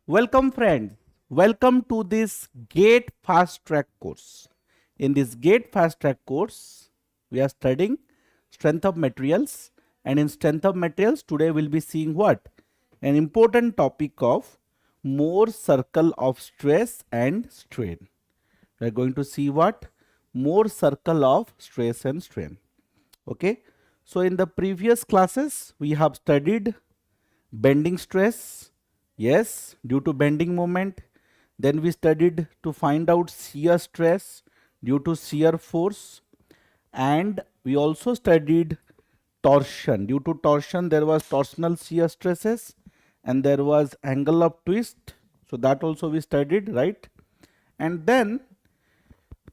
Welcome friends, welcome to this GATE Fast Track course. In this GATE Fast Track course, we are studying strength of materials, and in strength of materials today we'll be seeing what? An important topic of Mohr's circle of stress and strain. We are going to see what? Mohr's circle of stress and strain. Okay. So in the previous classes we have studied bending stress, yes, due to bending moment. Then we studied to find out shear stress due to shear force, and we also studied torsion. Due to torsion there was torsional shear stresses and there was angle of twist, so that also we studied, right? And then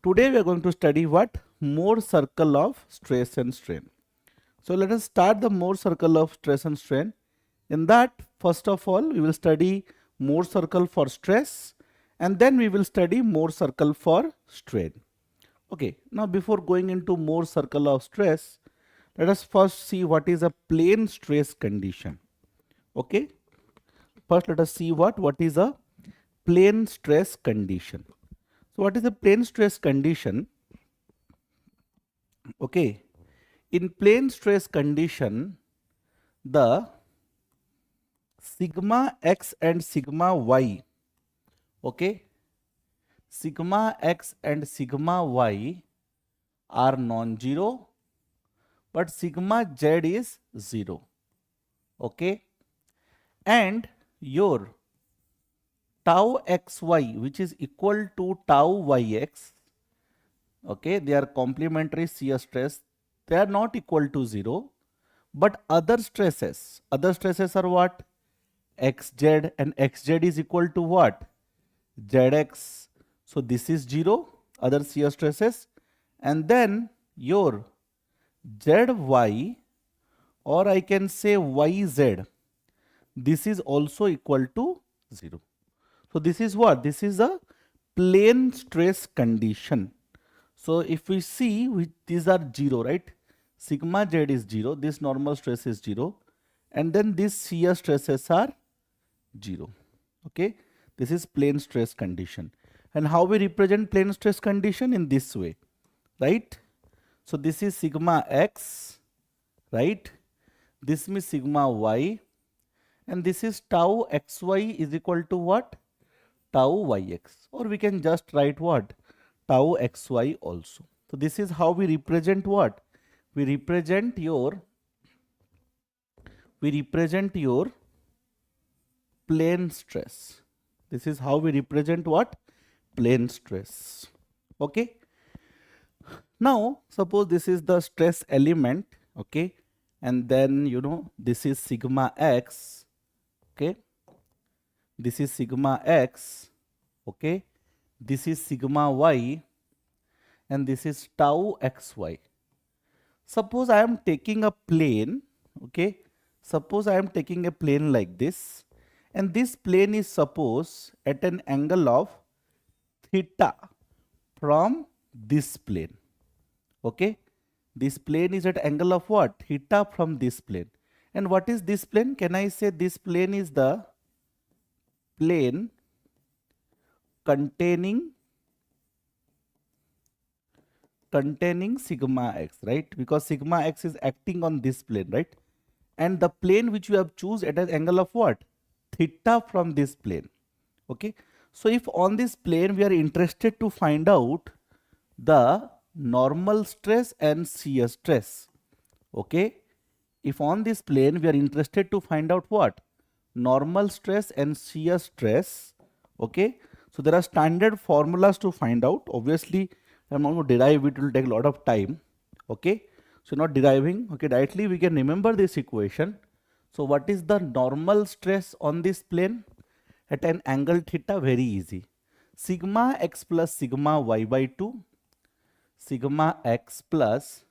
today we are going to study what? Mohr circle of stress and strain. So let us start the Mohr circle of stress and strain. In that, first of all, we will study Mohr circle for stress, and then we will study Mohr circle for strain. Okay, now before going into Mohr circle of stress, let us first see what is a plane stress condition. Okay, first let us see what is a plane stress condition. So what is a plane stress condition? Okay, in plane stress condition, the sigma x and sigma y, okay, sigma x and sigma y are non-zero, but sigma z is 0, okay, and your tau xy, which is equal to tau yx, okay, they are complementary shear stress, they are not equal to 0, but other stresses are what? Xz, and xz is equal to what? Zx. So this is 0, other shear stresses, and then your zy, or I can say yz, this is also equal to 0. So this is what? This is a plane stress condition. So if we see, these are 0, right? Sigma z is 0, this normal stress is 0, and then these shear stresses are 0. Okay, this is plane stress condition. And how we represent plane stress condition? In this way, right? So this is sigma x, right? This means sigma y, and this is tau xy is equal to what? Tau yx, or we can just write what? Tau xy also. So this is how we represent what? We represent your plane stress. This is how we represent what? Plane stress. Okay. Now suppose this is the stress element, okay, and then this is sigma x, okay, this is sigma x, okay, this is sigma y, and this is tau xy. Suppose I am taking a plane, okay, suppose I am taking a plane like this, and this plane is suppose at an angle of theta from this plane, okay, this plane is at angle of what? Theta from this plane. And what is this plane? Can I say this plane is the plane containing sigma x, right? Because sigma x is acting on this plane, right? And the plane which you have choose at an angle of what? Theta from this plane. Okay. So if on this plane we are interested to find out the normal stress and shear stress. Okay. If on this plane we are interested to find out what? Normal stress and shear stress. Okay. So there are standard formulas to find out. Obviously, I'm not going to derive, it will take a lot of time. Okay. So not deriving, okay, directly we can remember this equation. So what is the normal stress on this plane at an angle theta? Very easy. Sigma x plus sigma y by 2, sigma x plus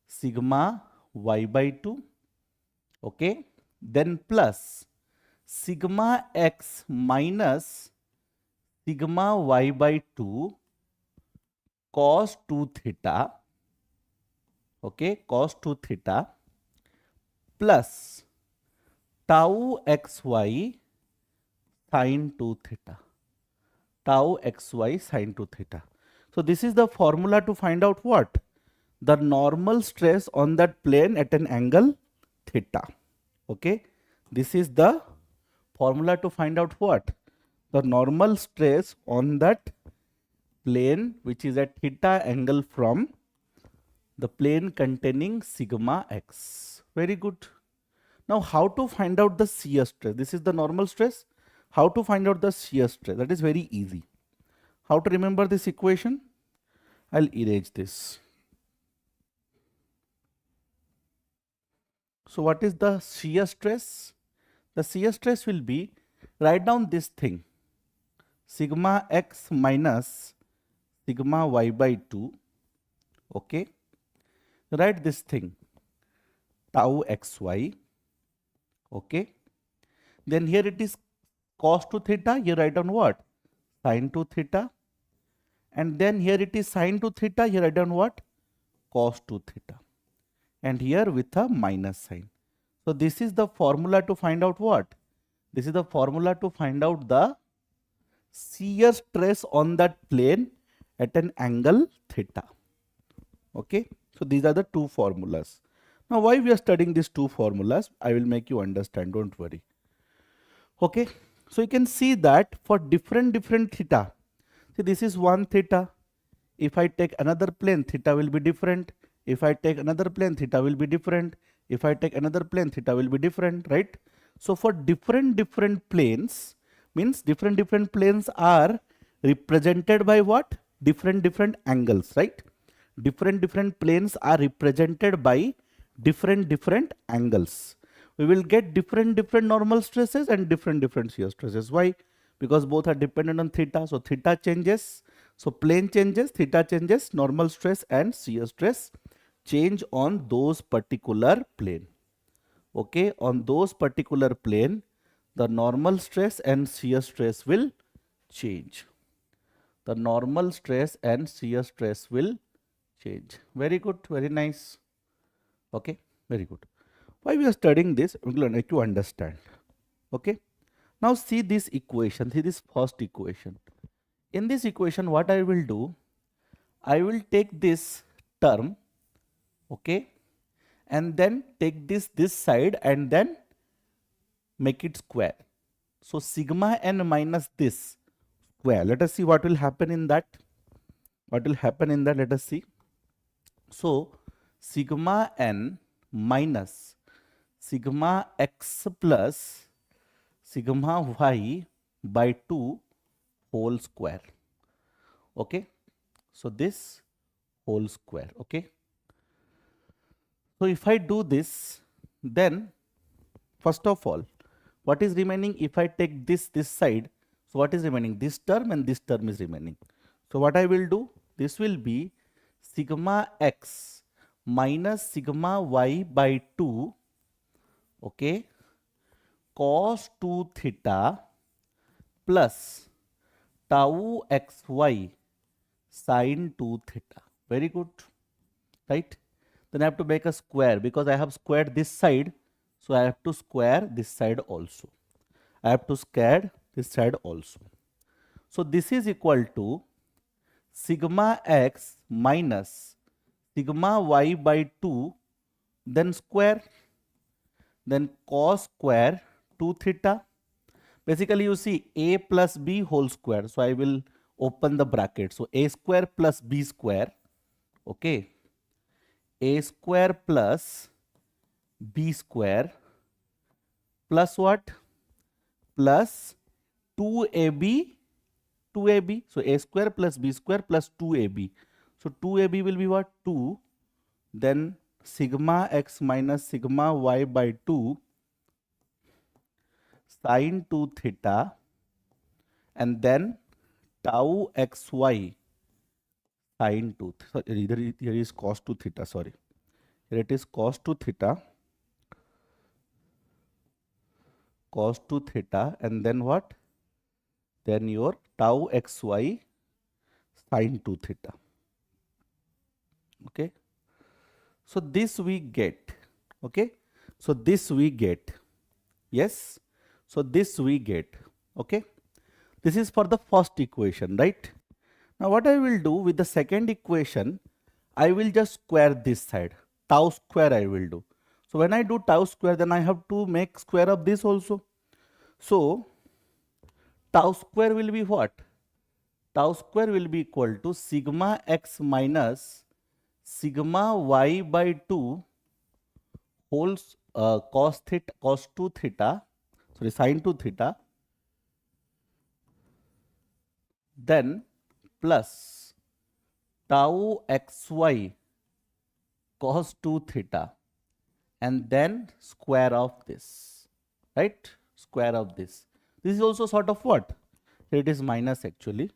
sigma y by 2, okay, then plus sigma x minus sigma y by 2 cos 2 theta, okay, cos 2 theta, plus tau xy sine 2 theta. Tau xy sine 2 theta. So this is the formula to find out what? The normal stress on that plane at an angle theta. Okay. This is the formula to find out what? The normal stress on that plane which is at theta angle from the plane containing sigma x. Very good. Now how to find out the shear stress? This is the normal stress. How to find out the shear stress? That is very easy. How to remember this equation? I'll erase this. So what is the shear stress? The shear stress will be, write down this thing, sigma x minus sigma y by 2. Okay. Write this thing, tau xy. Okay. Then here it is cos 2 theta. You write down what? Sin 2 theta. And then here it is sin 2 theta. Here write down what? Cos 2 theta. And here with a minus sign. So this is the formula to find out what? This is the formula to find out the shear stress on that plane at an angle theta. Okay. So these are the two formulas. Now why we are studying these two formulas? I will make you understand. Don't worry. Okay. So you can see that for different theta. See, this is one theta. If I take another plane, theta will be different. If I take another plane, theta will be different. If I take another plane, theta will be different, right? So for different planes, means different planes are represented by what? Different angles, right? Different planes are represented by different angles. We will get different normal stresses and different shear stresses. Why? Because both are dependent on theta. So theta changes. So plane changes, theta changes, normal stress and shear stress change on those particular plane. Okay, on those particular plane, the normal stress and shear stress will change. The normal stress and shear stress will change. Very good, very nice. Okay, very good. Why we are studying this? We will need to understand. Okay. Now see this equation, see this first equation. In this equation, what I will do, I will take this term, okay, and then take this side and then make it square. So sigma n minus this square. Let us see what will happen in that. What will happen in that? Let us see. So sigma n minus sigma x plus sigma y by 2 whole square. Okay. So this whole square. Okay. So if I do this, then first of all, what is remaining if I take this side? So what is remaining? This term and this term is remaining. So what I will do? This will be sigma x minus sigma y by 2, okay, cos 2 theta plus tau xy sin 2 theta. Very good, right? Then I have to make a square because I have squared this side. So I have to square this side also. I have to square this side also. So this is equal to sigma x minus sigma y by 2, then square, then cos square 2 theta. Basically you see a plus b whole square. So I will open the bracket. So a square plus b square, okay, a square plus b square plus what? Plus 2ab. So a square plus b square plus 2ab. So 2ab will be what? 2. Then sigma x minus sigma y by 2 sin 2 theta, and then tau xy sin 2. Sorry, here is cos 2 theta. Sorry, here it is cos 2 theta. Cos 2 theta, and then what? Then your tau xy sin 2 theta. Okay. So this we get. Okay. So this we get. Yes. So this we get. Okay. This is for the first equation, right? Now what I will do with the second equation, I will just square this side. Tau square I will do. So when I do tau square, then I have to make square of this also. So tau square will be what? Tau square will be equal to sigma x minus sigma y by 2 whole cos 2 theta, sorry, sin 2 theta, then plus tau xy cos 2 theta, and then square of this, right? Square of this. This is also sort of what? It is minus actually.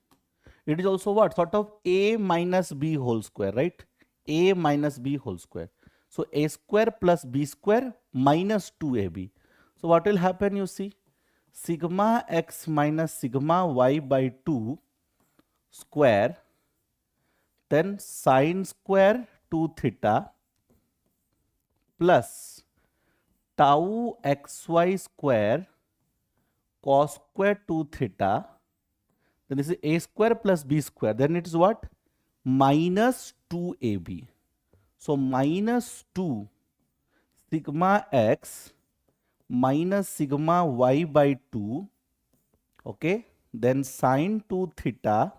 It is also what? Sort of a minus b whole square, right? A minus b whole square. So a square plus b square minus 2ab. So what will happen, you see? Sigma x minus sigma y by 2 square, then sine square 2 theta plus tau xy square cos square 2 theta, then this is a square plus b square, then it is what? Minus 2ab. So minus 2 sigma x minus sigma y by 2, okay, then sine 2 theta,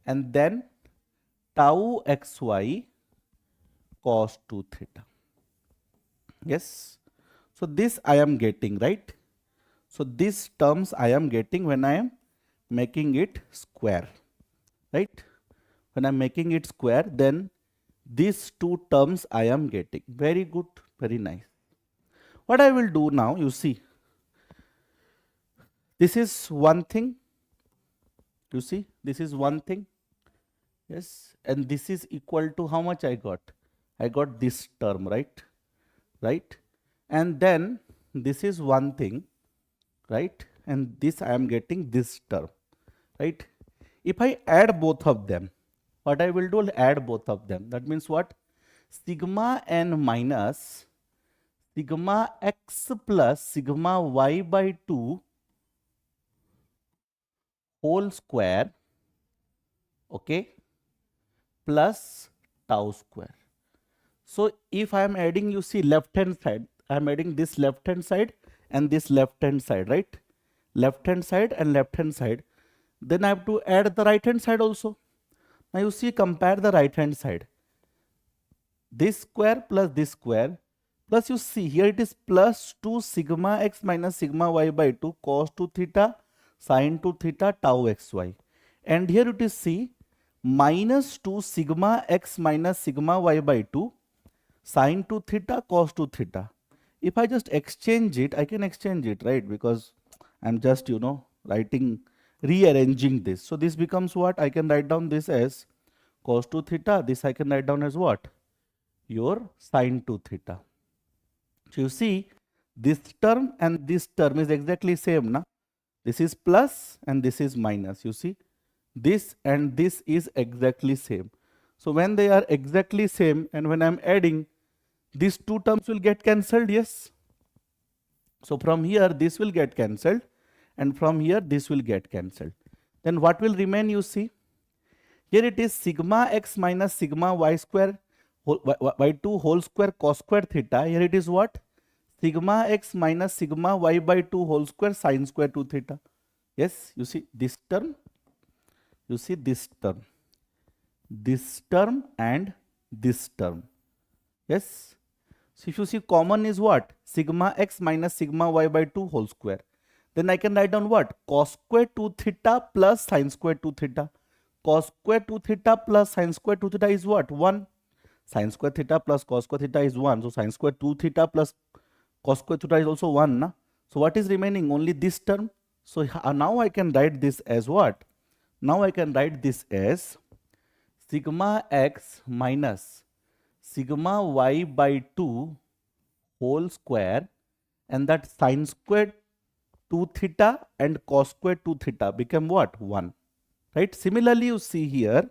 and then tau xy cos 2 theta. Yes, so this I am getting, right? So these terms I am getting when I am making it square, right? When I am making it square, then these two terms I am getting. Very good, very nice. What I will do now, you see, this is one thing, you see, this is one thing, yes, and this is equal to how much I got? I got this term, right? Right? And then this is one thing, right? And this I am getting this term, right? If I add both of them, what I will do, I'll add both of them. That means what? Sigma n minus sigma x plus sigma y by 2 whole square, okay, plus tau square. So if I am adding, you see, left hand side, I am adding this left hand side and this left hand side, right? Left hand side and left hand side. Then I have to add the right hand side also. Now you see, compare the right hand side. This square plus this square, plus you see here it is plus 2 sigma x minus sigma y by 2 cos 2 theta sin 2 theta tau xy. And here it is c minus 2 sigma x minus sigma y by 2 sin 2 theta cos 2 theta. If I just exchange it, I can exchange it, right? Because I'm just, you know, rearranging this. So this becomes what? I can write down this as cos 2 theta. This I can write down as what? Your sin 2 theta. So you see, this term and this term is exactly same, na? This is plus and this is minus. You see, this and this is exactly same. So when they are exactly same and when I'm adding, these two terms will get cancelled, yes. So from here this will get cancelled and from here this will get cancelled. Then what will remain, you see? Here it is sigma x minus sigma y square by 2 whole square cos square theta. Here it is what? Sigma x minus sigma y by 2 whole square sin square 2 theta. Yes, you see this term, you see this term and this term. Yes. So if you see, common is what? Sigma x minus sigma y by 2 whole square. Then I can write down what? Cos square 2 theta plus sin square 2 theta. Cos square 2 theta plus sin square 2 theta is what? 1. Sin square theta plus cos square theta is 1. So sin square 2 theta plus cos square theta is also 1. Na? So what is remaining? Only this term. So now I can write this as what? Now I can write this as sigma x minus sigma y by 2 whole square, and that sin square 2 theta and cos square 2 theta become what? 1. Right? Similarly, you see here,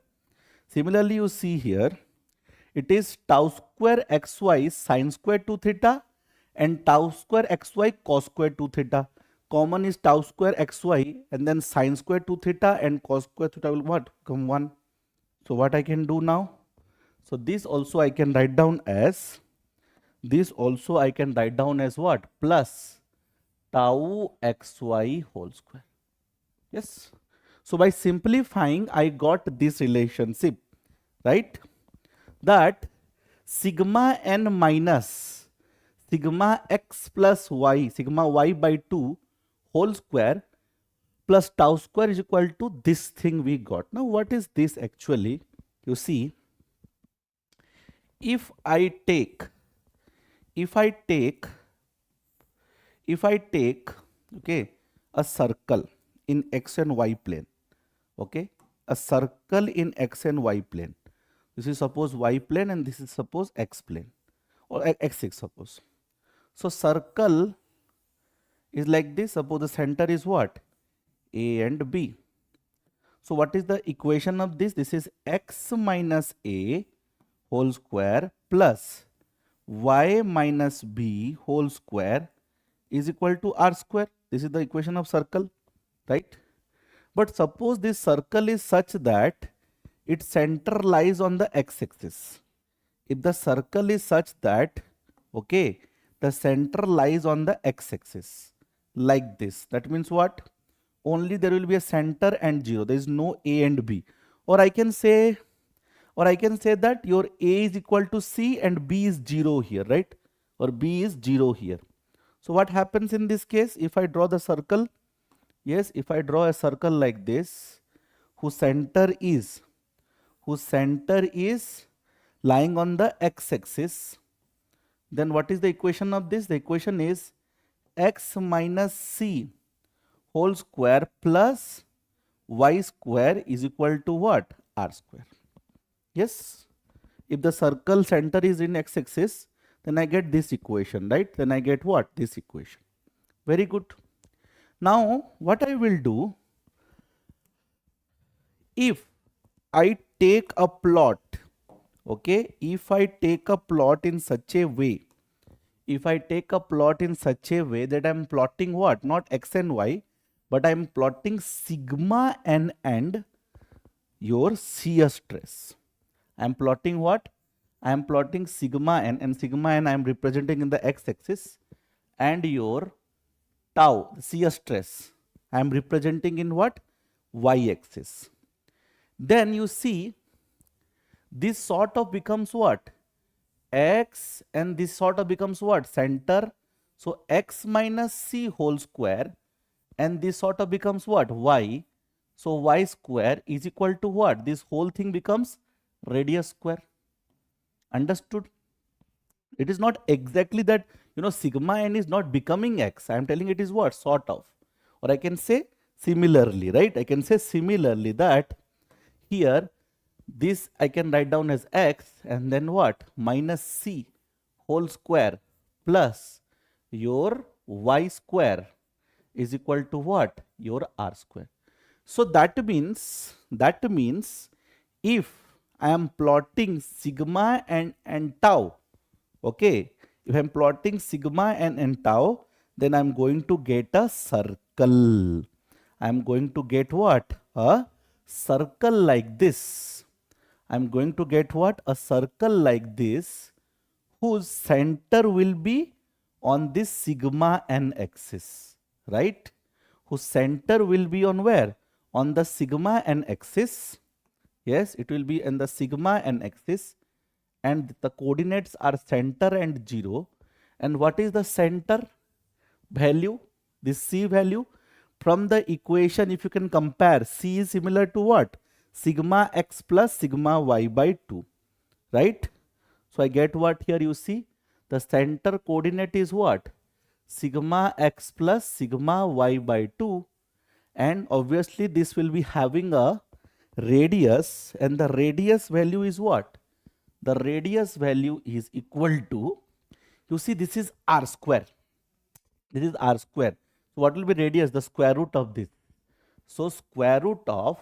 it is tau square xy sin square 2 theta and tau square xy cos square 2 theta. common is tau square xy, and then sine square 2 theta and cos square theta will what? Become 1. So what I can do now? So this also I can write down as, what? Plus tau xy whole square. Yes. So by simplifying, I got this relationship, right? That sigma n minus sigma x plus y, sigma y by 2 whole square plus tau square is equal to this thing we got. Now what is this actually? You see, if I take, okay, a circle in x and y plane, okay, a circle in x and y plane. This is suppose y plane and this is suppose x plane, or x6 suppose. So circle is like this. Suppose the center is what? A and B. So what is the equation of this? This is x minus a whole square plus y minus b whole square is equal to r square. This is the equation of circle, right? But suppose this circle is such that its center lies on the x-axis. If the circle is such that, okay, the center lies on the x-axis like this, that means what? Only there will be a center and 0. There is no a and b. Or I can say that your a is equal to c and b is 0 here, right? Or b is 0 here. So what happens in this case? If I draw the circle, yes, if I draw a circle like this, whose center is lying on the x-axis, then what is the equation of this? The equation is x minus c whole square plus y square is equal to what? R square. Yes, if the circle center is in x-axis, then I get this equation, right? Then I get what? This equation. Very good. Now what I will do, if I take a plot, okay, if I take a plot in such a way, that I am plotting what? Not x and y, but I am plotting sigma n and your shear stress. I am plotting what? I am plotting sigma n, and sigma n I am representing in the x-axis, and your tau, shear stress, I am representing in what? Y-axis. Then you see, this sort of becomes what? X, and this sort of becomes what? Center. So x minus c whole square, and this sort of becomes what? Y. So y square is equal to what? This whole thing becomes radius square. Understood? It is not exactly that, sigma n is not becoming x. I am telling it is what? Sort of. Or I can say similarly, right? I can say similarly that here, this I can write down as x, and then what? Minus c whole square plus your y square is equal to what? Your r square. So that means if I am plotting sigma and tau, okay, if I am plotting sigma and tau, then I am going to get a circle. I am going to get what? A circle like this. I am going to get what? A circle like this, whose center will be on this sigma n axis, right? Whose center will be on where? On the sigma n axis. Yes, it will be in the sigma n axis, and the coordinates are center and 0. And what is the center value? This c value. From the equation, if you can compare, c is similar to what? Sigma x plus sigma y by 2, right? So I get what here? You see, the center coordinate is what? Sigma x plus sigma y by 2, and obviously this will be having a radius, and the radius value is what? The radius value is equal to, you see, this is r square. This is r square. So what will be radius? The square root of this. So square root of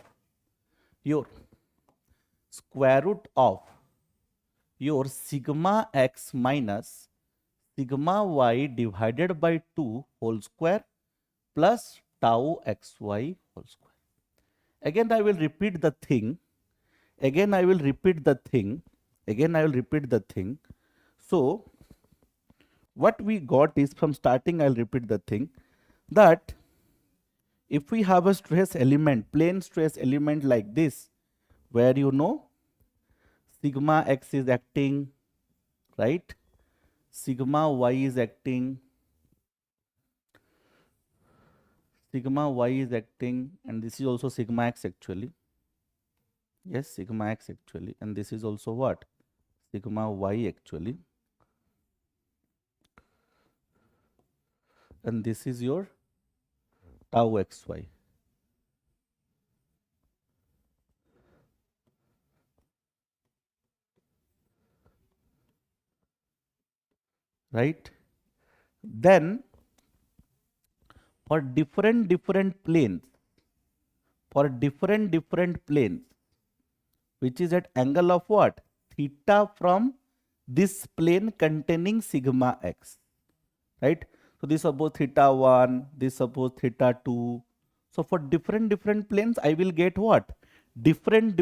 your sigma x minus sigma y divided by 2 whole square plus tau xy whole square. Again I will repeat the thing. Again I will repeat the thing. Again I will repeat the thing. So what we got is, from starting I'll repeat the thing, that if we have a stress element, plane stress element like this, where you know sigma x is acting, right? Sigma y is acting, sigma y is acting, and this is also sigma x actually. Yes, sigma x actually, and this is also what? Sigma y actually. And this is your tau xy. Right? Then for different planes, which is at angle of what? Theta from this plane containing sigma x. Right? So this suppose theta 1, this suppose theta 2. So for different planes, I will get what? Different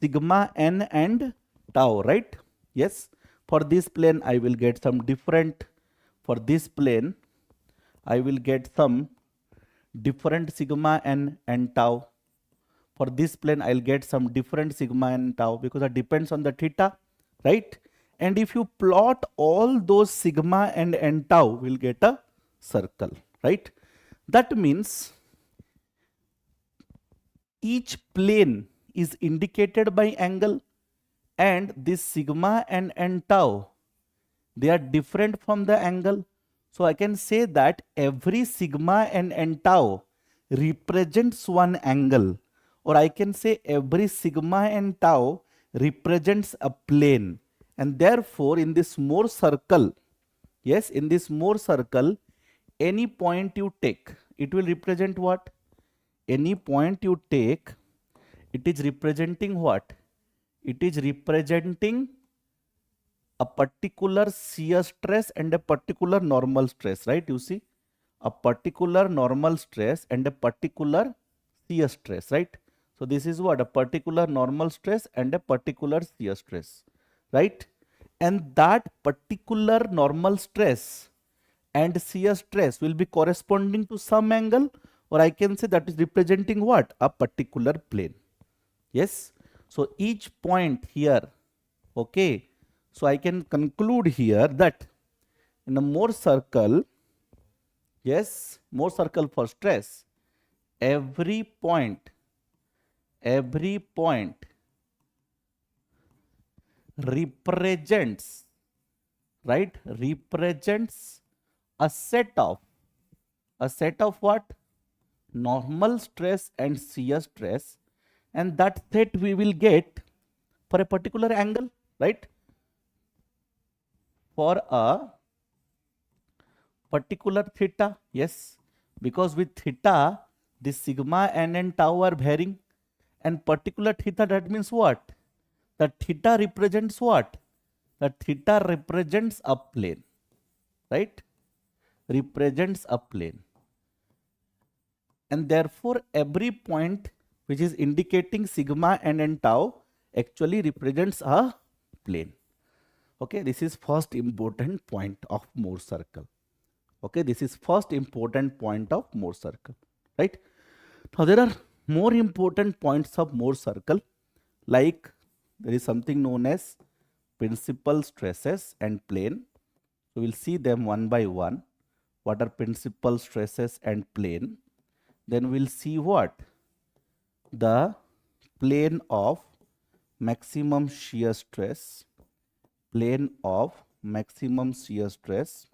sigma n and tau, right? Yes. For this plane, I will get some different. For this plane, I will get some different sigma n and tau. For this plane, I'll get some different sigma and tau, because it depends on the theta, right? And if you plot all those sigma and tau, we'll get a circle, right? That means each plane is indicated by angle, and this sigma and tau, they are different from the angle. So I can say that every sigma and tau represents one angle, or I can say every sigma and tau represents a plane. And therefore in this Mohr circle, yes, in this Mohr circle, any point you take, it will represent what? Any point you take, it is representing what? It is representing a particular shear stress and a particular normal stress, right? You see, a particular normal stress and a particular shear stress, right? So this is what? A particular normal stress and a particular shear stress, right? And that particular normal stress and shear stress will be corresponding to some angle, or I can say that is representing what? A particular plane. Yes. So each point here, okay. So I can conclude here that in a Mohr circle, yes, Mohr circle for stress, every point represents, right? Represents a set of what? Normal stress and shear stress, and that set we will get for a particular angle, right? For a particular theta, yes, because with theta, this sigma n and tau are varying, and particular theta, that means what? The theta represents what? The theta represents a plane, right? Represents a plane. And therefore, every point which is indicating sigma n and tau actually represents a plane. Okay, this is first important point of Mohr circle. Okay, this is first important point of Mohr circle, right? Now there are more important points of Mohr circle, like there is something known as principal stresses and plane. So we'll see them one by one. What are principal stresses and plane? Then we'll see what? The plane of maximum shear stress, plane of maximum shear stress.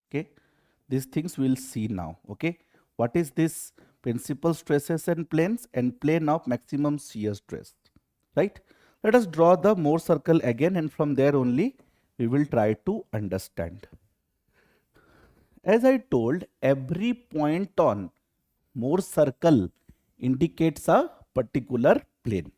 Okay, these things we'll see now. Okay, what is this principal stresses and planes, and plane of maximum shear stress, right? Let us draw the Mohr circle again, and from there only we will try to understand. As I told, every point on Mohr circle indicates a particular plane.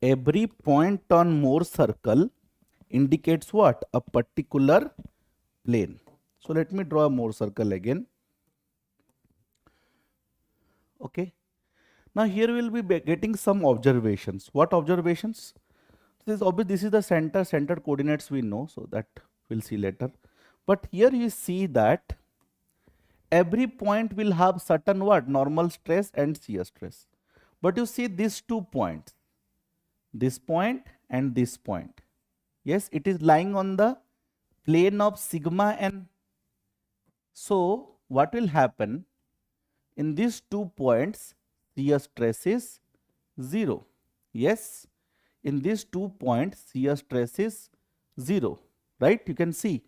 every point on Mohr circle indicates what? A particular plane. So let me draw a Mohr circle again. Okay. Now here we will be getting some observations. What observations? This is the center coordinates we know, so that we'll see later. But here you see that every point will have certain what? Normal stress and shear stress. But you see these 2 points, this point and this point. Yes, it is lying on the plane of sigma n. So what will happen? In these 2 points, shear stress is 0. Yes, in these 2 points, shear stress is 0. Right? You can see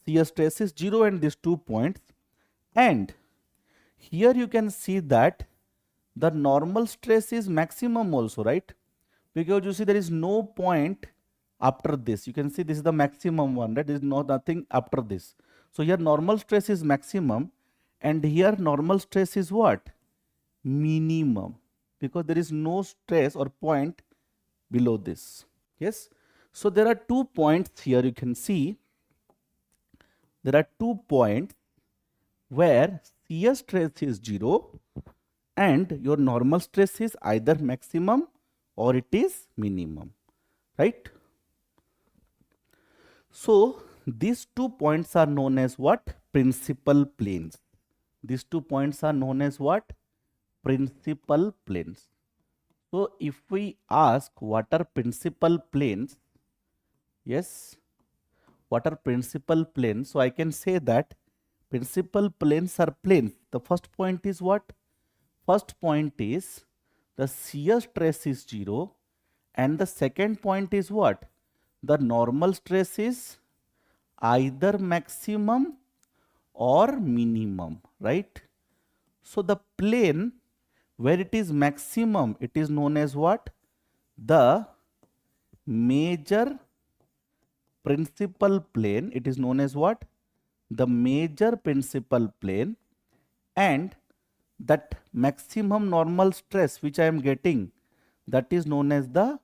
shear stress is 0 in these 2 points. And here you can see that the normal stress is maximum also, right? Because you see there is no point after this. You can see this is the maximum one, right? There is nothing after this. So here normal stress is maximum, and here normal stress is what? Minimum, because there is no stress or point below this. Yes. So there are 2 points here. You can see there are 2 points where shear stress is 0 and your normal stress is either maximum or it is minimum, right? So these 2 points are known as what? Principal planes. These 2 points are known as what? Principal planes. So if we ask what are principal planes, yes, what are principal planes? So I can say that principal planes are planes. The first point is what? First point is the shear stress is 0, and the second point is what? The normal stress is either maximum or minimum, right? So the plane where it is maximum, it is known as what? The major principal plane. It is known as what? The major principal plane. And that maximum normal stress which I am getting, that is known as the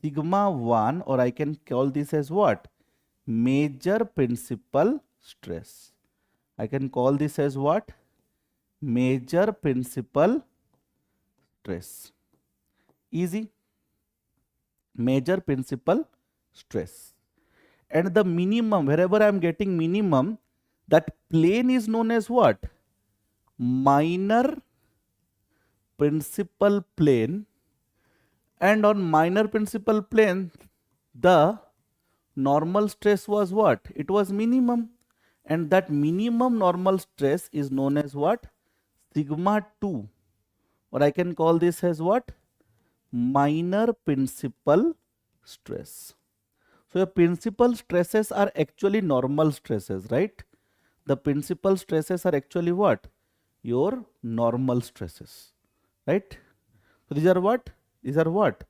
sigma 1, or I can call this as what? Major principal stress. I can call this as what? Major principal stress. Easy. Major principal stress. And the minimum, wherever I am getting minimum, that plane is known as what? Minor principal plane. And on minor principal plane, the normal stress was what? It was minimum. And that minimum normal stress is known as what? Sigma 2. Or I can call this as what? Minor principal stress. So your principal stresses are actually normal stresses, right? The principal stresses are actually what? Your normal stresses, right? So these are what? These are what?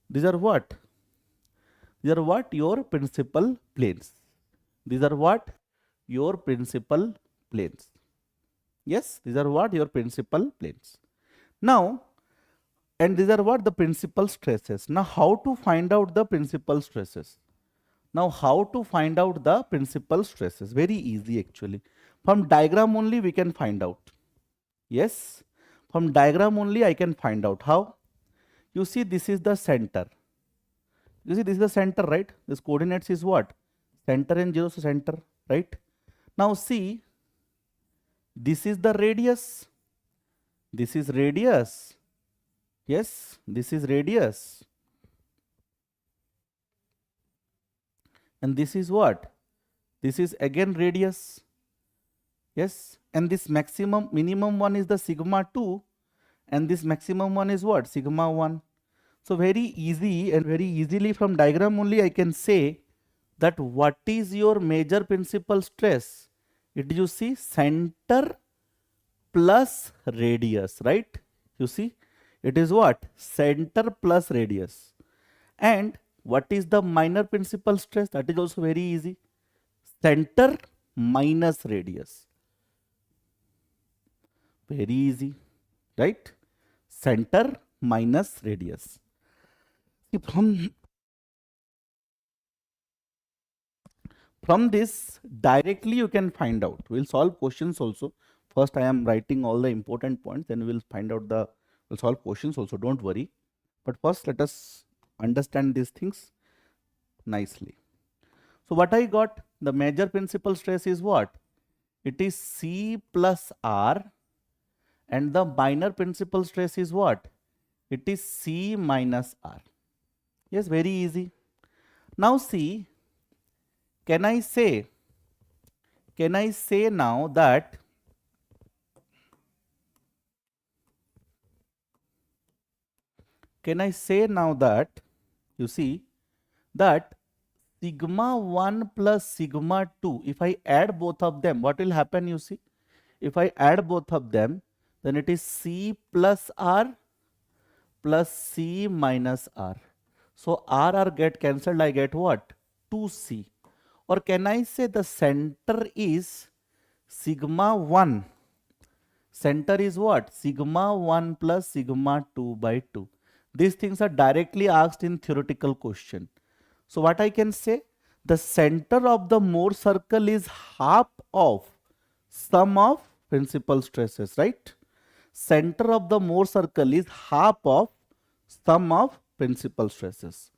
These are what? These are what? Your principal planes. These are what? Your principal planes. Yes, these are what? Your principal planes. Now, and these are what? The principal stresses. Now, how to find out the principal stresses? Now, how to find out the principal stresses? Very easy actually. From diagram only we can find out. Yes, from diagram only I can find out. How? You see this is the center. You see this is the center, right? This coordinates is what? Center and 0, so center, right? Now see, this is the radius. This is radius. Yes, this is radius. And this is what? This is again radius. Yes, and this minimum one is the sigma 2, and this maximum one is what? Sigma 1. So very easy, and very easily from diagram only I can say that what is your major principal stress? It, you see, center plus radius, right? You see, it is what? Center plus radius. And what is the minor principal stress? That is also very easy. Center minus radius. Very easy, right? Center minus radius. From this directly you can find out. We'll solve questions also. First I am writing all the important points, then we'll find out we'll solve questions also, don't worry. But first let us understand these things nicely. So what I got, the major principal stress is what? It is C plus R, and the minor principal stress is what? It is C minus R. Yes, very easy. Now see, can I say now that you see that sigma 1 plus sigma 2, if I add both of them, what will happen? You see, if I add both of them, then it is C plus R plus C minus R. So R get cancelled, I get what? 2C. Or can I say the center is sigma 1? Center is what? Sigma 1 plus sigma 2 by 2. These things are directly asked in theoretical question. So what I can say? The center of the Mohr circle is half of sum of principal stresses, right? Center of the Mohr circle is half of sum of principal stresses.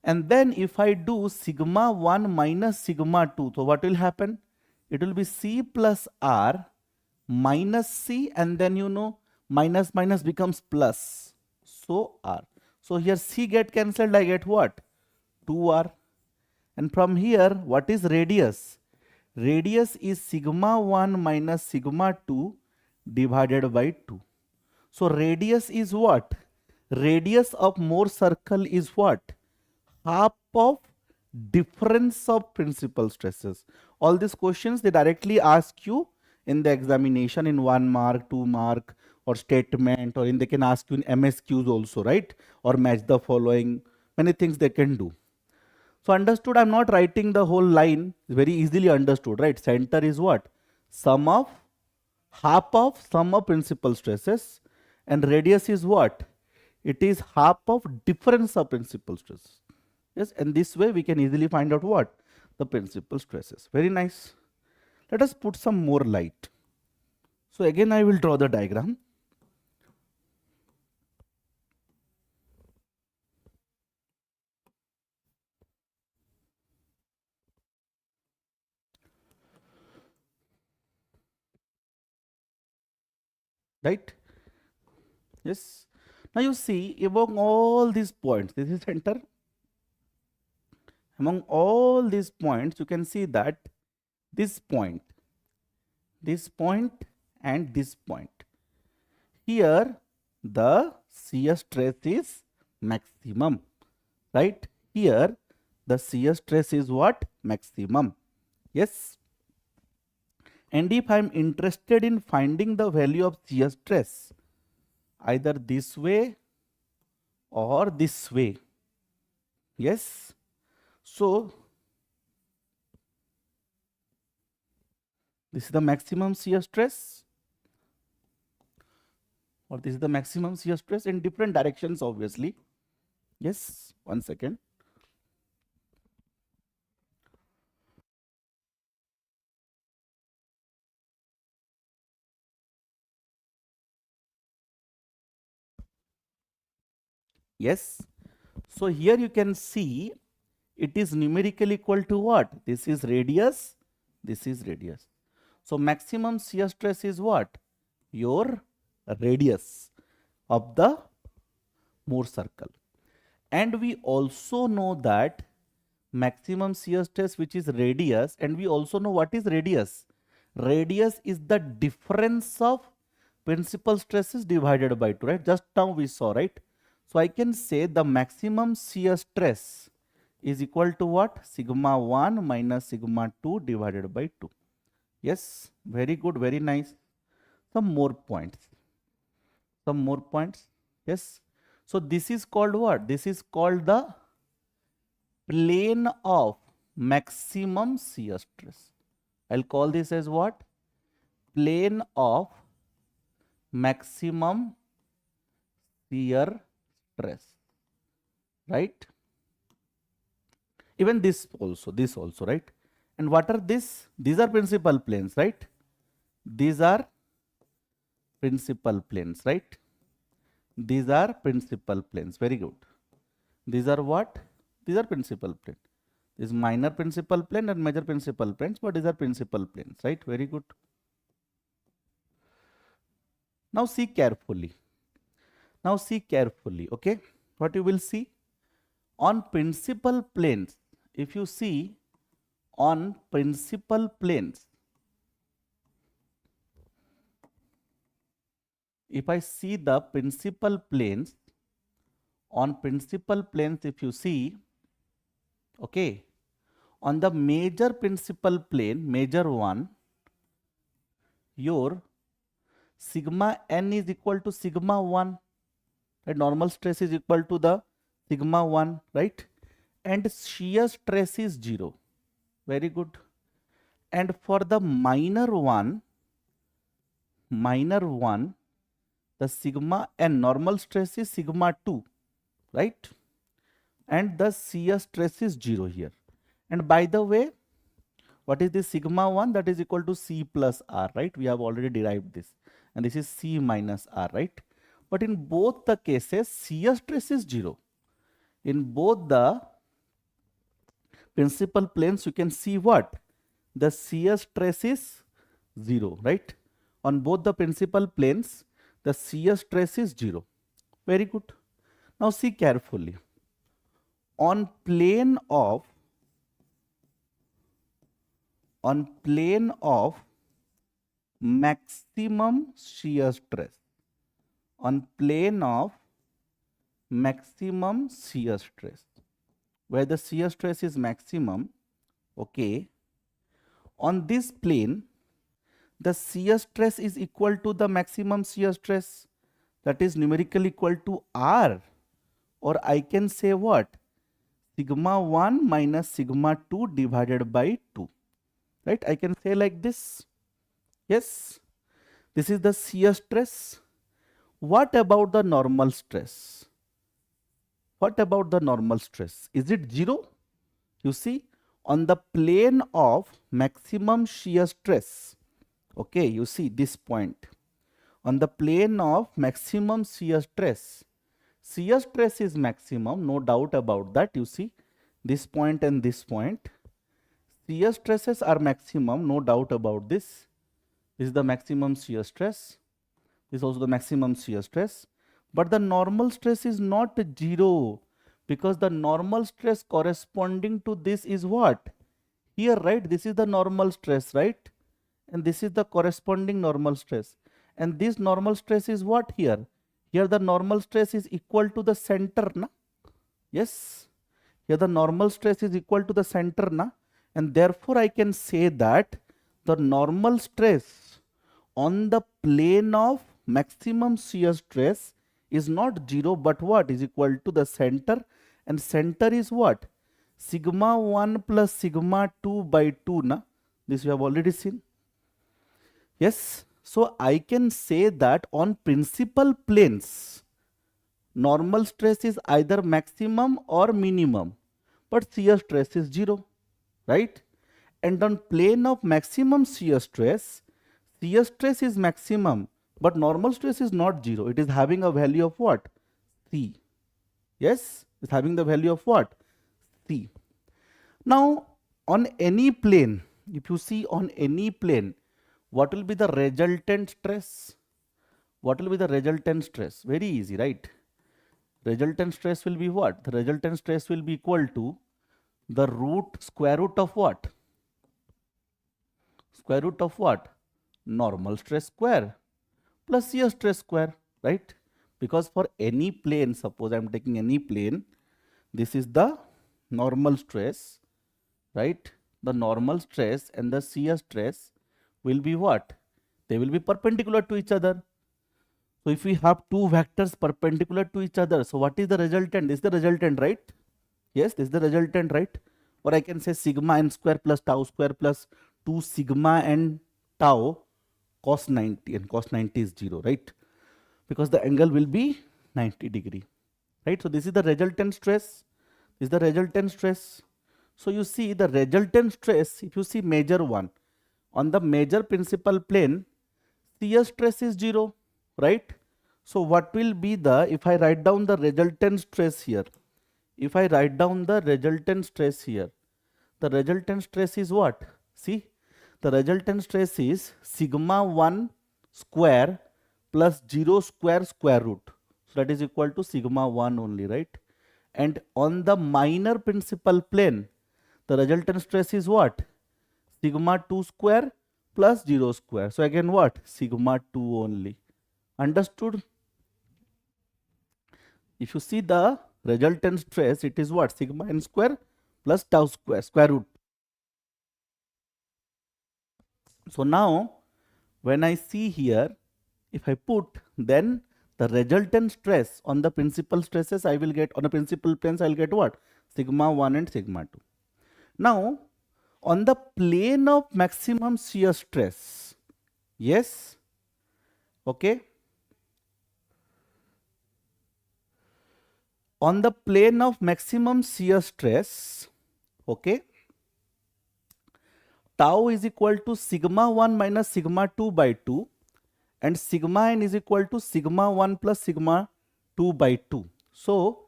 And then if I do sigma 1 minus sigma 2, so what will happen? It will be C plus R minus C, and then you know minus minus becomes plus. So R. So here C get cancelled, I get what? 2R. And from here, what is radius? Radius is sigma 1 minus sigma 2 divided by 2. So radius is what? Radius of Mohr circle is what? Half of difference of principal stresses. All these questions they directly ask you in the examination in 1 mark, 2 mark, or statement, or they can ask you in MSQs also, right? Or match the following. Many things they can do. So understood, I'm not writing the whole line, very easily understood, right? Center is what? Half of sum of principal stresses, and radius is what? It is half of difference of principal stresses. Yes, and this way we can easily find out what? The principal stresses. Very nice. Let us put some more light. So again I will draw the diagram. Right? Yes. Now you see, among all these points, this is center. Among all these points, you can see that this point, and this point. Here, the shear stress is maximum. Right? Here, the shear stress is what? Maximum. Yes. And if I am interested in finding the value of shear stress, either this way or this way. Yes. So this is the maximum shear stress, or this is the maximum shear stress in different directions, obviously. Yes. 1 second. Yes. So here you can see it is numerically equal to what? This is radius, this is radius. So maximum shear stress is what? Your radius of the Mohr circle. And we also know that maximum shear stress, which is radius, and we also know what is radius. Radius is the difference of principal stresses divided by 2, right? Just now we saw, right? So I can say the maximum shear stress is equal to what? Sigma 1 minus sigma 2 divided by 2. Yes, very good, very nice. Some more points. Yes. So this is called what? This is called the plane of maximum shear stress. I'll call this as what? Plane of maximum shear stress. right? Even this also, right? And what are this? These are principal planes, right? These are principal planes, right? These are principal planes. Very good. These are what? These are principal plane. This is minor principal plane and major principal planes, but these are principal planes, right? Very good. Now see carefully. Now see carefully, okay? What you will see? On principal planes, if you see on principal planes, if I see the principal planes, on principal planes, if you see, okay, on the major principal plane, major one, your sigma n is equal to sigma 1, right? Normal stress is equal to the sigma 1, right? And shear stress is 0. Very good. And for the minor one, the sigma n normal stress is sigma 2, right? And the shear stress is 0 here. And by the way, what is this sigma 1? That is equal to C plus R, right? We have already derived this. And this is C minus R, right? But in both the cases, shear stress is 0. In both the principal planes, you can see what? The shear stress is 0, right? On both the principal planes, the shear stress is 0. Very good. Now see carefully. On plane of maximum shear stress, on plane of maximum shear stress, where the shear stress is maximum, okay, on this plane, the shear stress is equal to the maximum shear stress, that is numerically equal to R, or I can say what? Sigma 1 minus sigma 2 divided by 2, right? I can say like this. Yes, this is the shear stress. What about the normal stress? What about the normal stress? Is it 0? You see, on the plane of maximum shear stress, okay, you see this point. On the plane of maximum shear stress is maximum, no doubt about that. You see, this point and this point. Shear stresses are maximum, no doubt about this. This is the maximum shear stress. This is also the maximum shear stress. But the normal stress is not 0, because the normal stress corresponding to this is what? Here, right? This is the normal stress, right? And this is the corresponding normal stress. And this normal stress is what here? Here the normal stress is equal to the center, na? Yes. Here the normal stress is equal to the center, na? And therefore I can say that the normal stress on the plane of maximum shear stress is not 0, but what? Is equal to the center. And center is what? Sigma 1 plus sigma 2 by 2, na? This we have already seen. Yes. So I can say that on principal planes, normal stress is either maximum or minimum, but shear stress is 0, right? And on plane of maximum shear stress is maximum, but normal stress is not 0. It is having a value of what? C. Yes, it's having the value of what? C. Now, on any plane, if you see on any plane, what will be the resultant stress? What will be the resultant stress? Very easy, right? Resultant stress will be what? The resultant stress will be equal to the square root of what? Square root of what? Normal stress square plus shear stress square, right? Because for any plane, suppose I am taking any plane, this is the normal stress, right? The normal stress and the shear stress will be what? They will be perpendicular to each other. So if we have two vectors perpendicular to each other, so what is the resultant? This is the resultant, right? Yes, this is the resultant, right? Or I can say sigma n square plus tau square plus 2 sigma n tau cos 90, and cos 90 is 0, right? Because the angle will be 90 degree. right? So this is the resultant stress. This is the resultant stress. So you see the resultant stress, if you see measure 1, on the major principal plane, shear stress is 0, right? So what will be the, if I write down the resultant stress here, if I write down the resultant stress here, the resultant stress is what? See, the resultant stress is sigma 1 square plus 0 square square root. So that is equal to sigma 1 only, right? And on the minor principal plane, the resultant stress is what? Sigma 2 square plus 0 square. So again what? Sigma 2 only. Understood? If you see the resultant stress, it is what? Sigma n square plus tau square, square root. So now when I see here, if I put, then the resultant stress on the principal stresses I will get, on the principal planes I will get what? Sigma 1 and sigma 2. Now on the plane of maximum shear stress, yes, okay, on the plane of maximum shear stress, okay, tau is equal to sigma 1 minus sigma 2 by 2 and sigma n is equal to sigma 1 plus sigma 2 by 2. So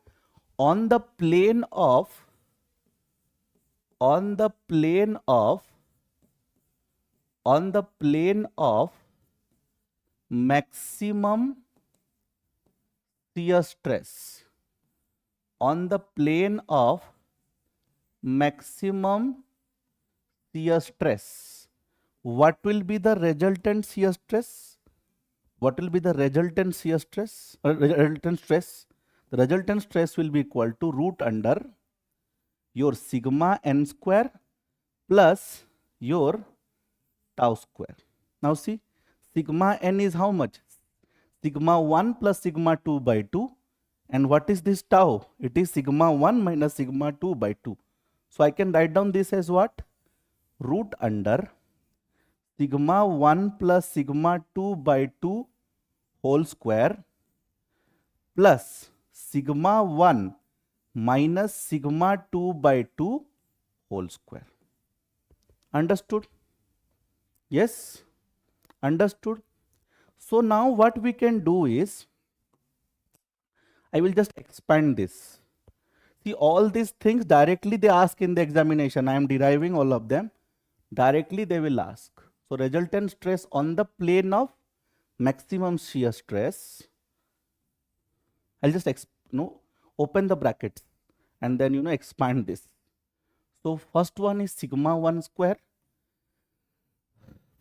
on the plane of on the plane of maximum shear stress, on the plane of maximum shear stress, what will be the resultant shear stress? What will be the resultant shear stress? Resultant stress. The resultant stress will be equal to root under your sigma n square plus your tau square. Now see, sigma n is how much? Sigma 1 plus sigma 2 by 2. And what is this tau? It is sigma 1 minus sigma 2 by 2. So I can write down this as what? Root under sigma 1 plus sigma 2 by 2 whole square plus sigma 1 minus sigma 2 by 2 whole square. Understood? Yes? Understood? So now what we can do is, I will just expand this. See, all these things directly they ask in the examination. I am deriving all of them. Directly they will ask. So resultant stress on the plane of maximum shear stress. I'll just open the brackets and then expand this. So first one is sigma 1 square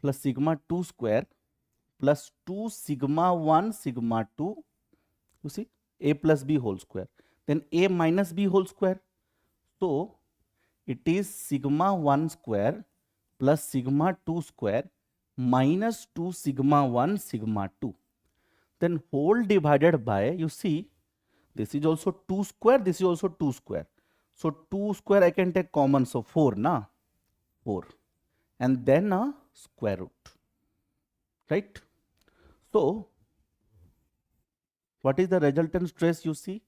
plus sigma 2 square plus 2 sigma 1 sigma 2. You see, a plus b whole square. Then a minus b whole square. So it is sigma 1 square plus sigma 2 square minus 2 sigma 1 sigma 2. Then whole divided by, you see, this is also 2 square, this is also 2 square. So 2 square I can take common, so 4, na? 4. And then a square root, right? So what is the resultant stress? You see,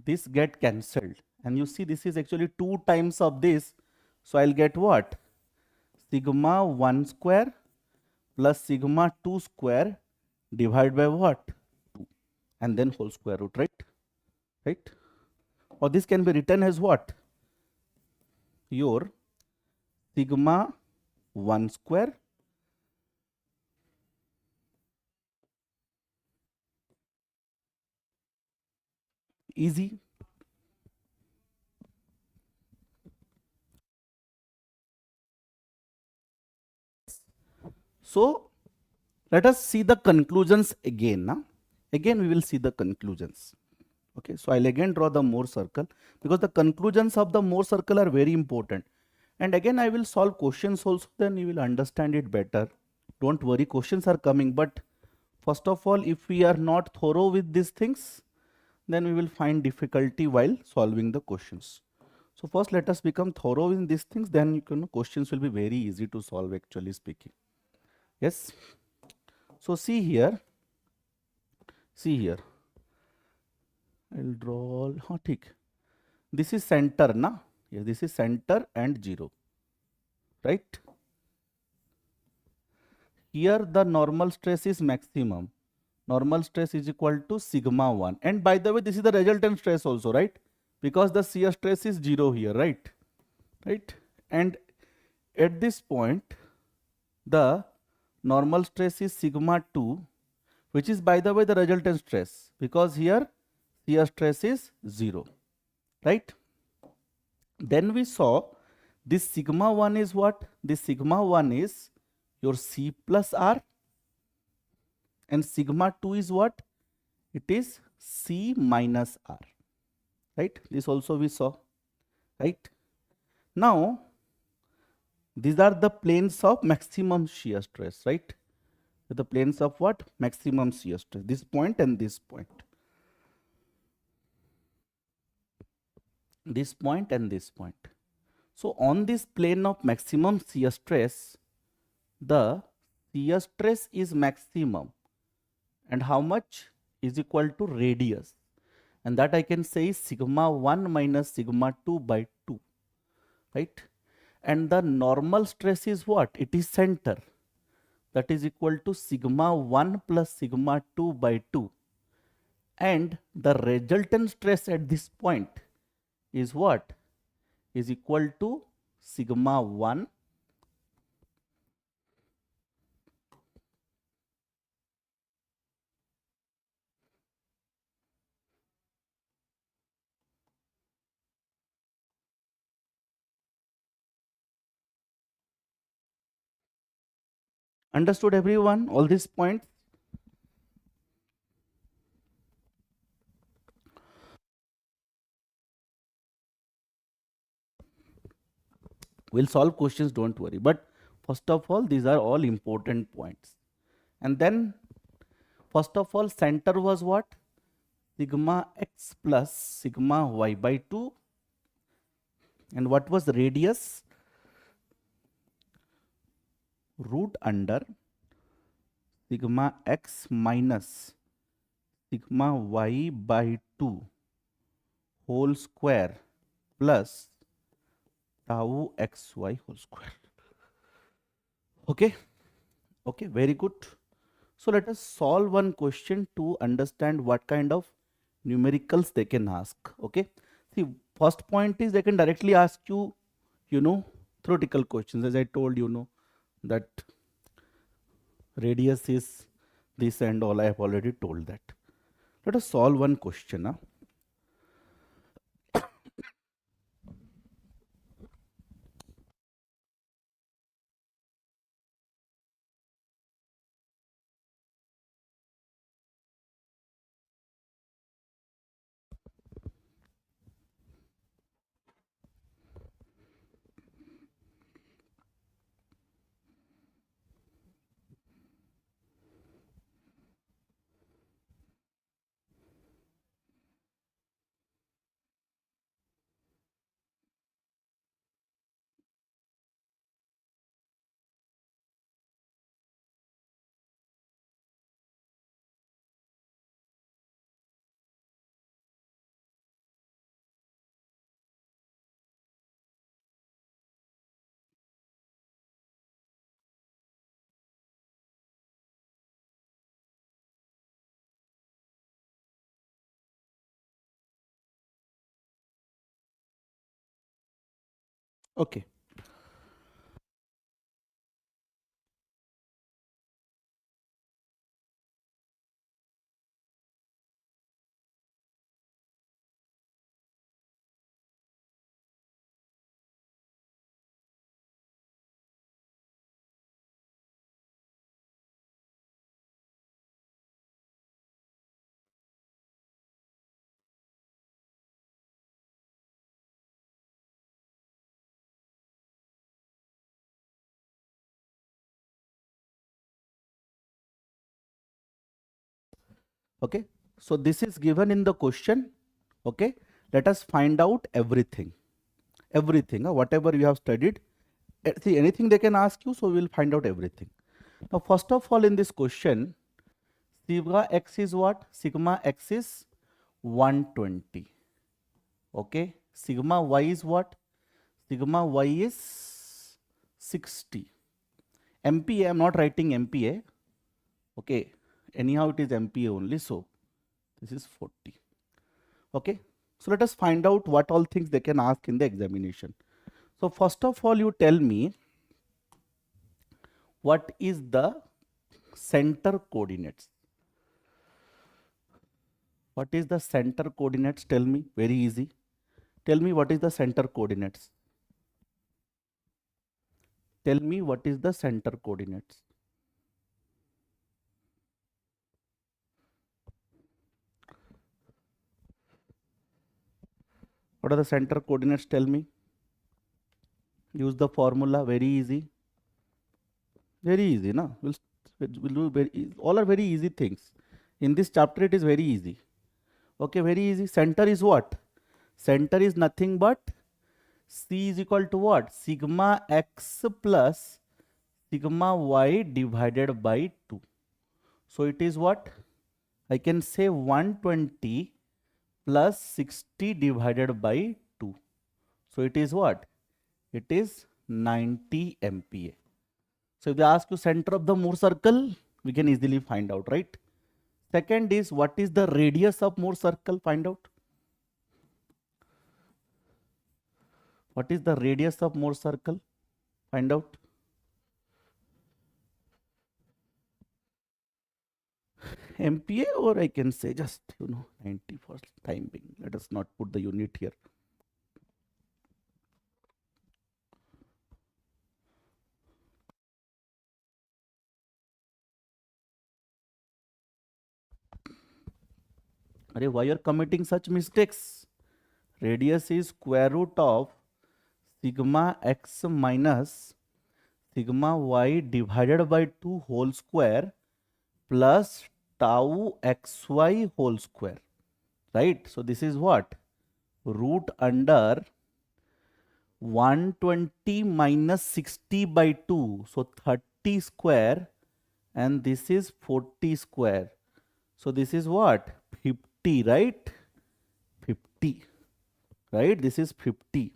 this get cancelled. And you see, this is actually 2 times of this. So I'll get what? Sigma 1 square plus sigma 2 square divided by what? 2. And then whole square root, right? Right? Or this can be written as what? Your sigma 1 square easy. So let us see the conclusions again. Now again we will see the conclusions. Okay, so I'll again draw the Mohr circle because the conclusions of the Mohr circle are very important. And again I will solve questions also, then you will understand it better. Don't worry, questions are coming, but first of all, if we are not thorough with these things, then we will find difficulty while solving the questions. So first let us become thorough in these things, then questions will be very easy to solve, actually speaking. Yes. So see here. I'll draw, हाँ ठीक, this is center ना, yes, this is center and 0, right? Here the normal stress is maximum. Normal stress is equal to sigma 1. And by the way, this is the resultant stress also, right? Because the shear stress is 0 here, right? Right? And at this point, the normal stress is sigma 2, which is by the way the resultant stress, because here shear stress is 0, right? Then we saw this sigma 1 is what? This sigma 1 is your C plus R, and sigma 2 is what? It is C minus R, right? This also we saw, right? Now, these are the planes of maximum shear stress, right? The planes of what? Maximum shear stress, this point and this point. This point and this point. So, on this plane of maximum shear stress, the shear stress is maximum, and how much? Is equal to radius, and that I can say is sigma 1 minus sigma 2 by 2, right? And the normal stress is what? It is center, that is equal to sigma 1 plus sigma 2 by 2, and the resultant stress at this point is what? Is equal to sigma 1 Understood everyone, all these points? We'll solve questions, don't worry. But first of all, these are all important points. And then, first of all, center was what? Sigma x plus sigma y by 2. And what was the radius? Root under sigma x minus sigma y by 2 whole square plus tau xy whole square. Okay, okay, very good. So let us solve one question to understand what kind of numericals they can ask. Okay, see, first point is they can directly ask you, theoretical questions. As I told that radius is this and all, I have already told that. Let us solve one question. Huh? Okay. Okay, so this is given in the question. Okay, let us find out everything, whatever you have studied. See, anything they can ask you, so we'll find out everything. Now, first of all, in this question, sigma x is what? Sigma x is 120. Okay, sigma y is what? Sigma y is 60. MPa, I'm not writing MPa. Okay, anyhow it is MPa only, so this is 40. Okay, so let us find out what all things they can ask in the examination. So first of all, you tell me what is the center coordinates. What is the center coordinates? Tell me, very easy. Tell me what is the center coordinates. Tell me what is the center coordinates. What are the center coordinates? Tell me. Use the formula, very easy. Very easy, no? We'll do very easy. All are very easy things. In this chapter, it is very easy. Okay, very easy. Center is what? Center is nothing but C is equal to what? Sigma x plus sigma y divided by 2. So it is what? I can say 120 plus 60 divided by 2. So it is what? It is 90 MPa. So if they ask you center of the Mohr circle, we can easily find out, right? Second is, what is the radius of Mohr circle? Find out. What is the radius of Mohr circle? Find out. MPa, or I can say just 90 for time being. Let us not put the unit here. Arey, why you are committing such mistakes? Radius is square root of sigma x minus sigma y divided by 2 whole square plus tau xy whole square, right? So this is what? Root under 120 minus 60 by 2. So 30 square, and this is 40 square. So this is what? 50, right? 50, right? This is 50.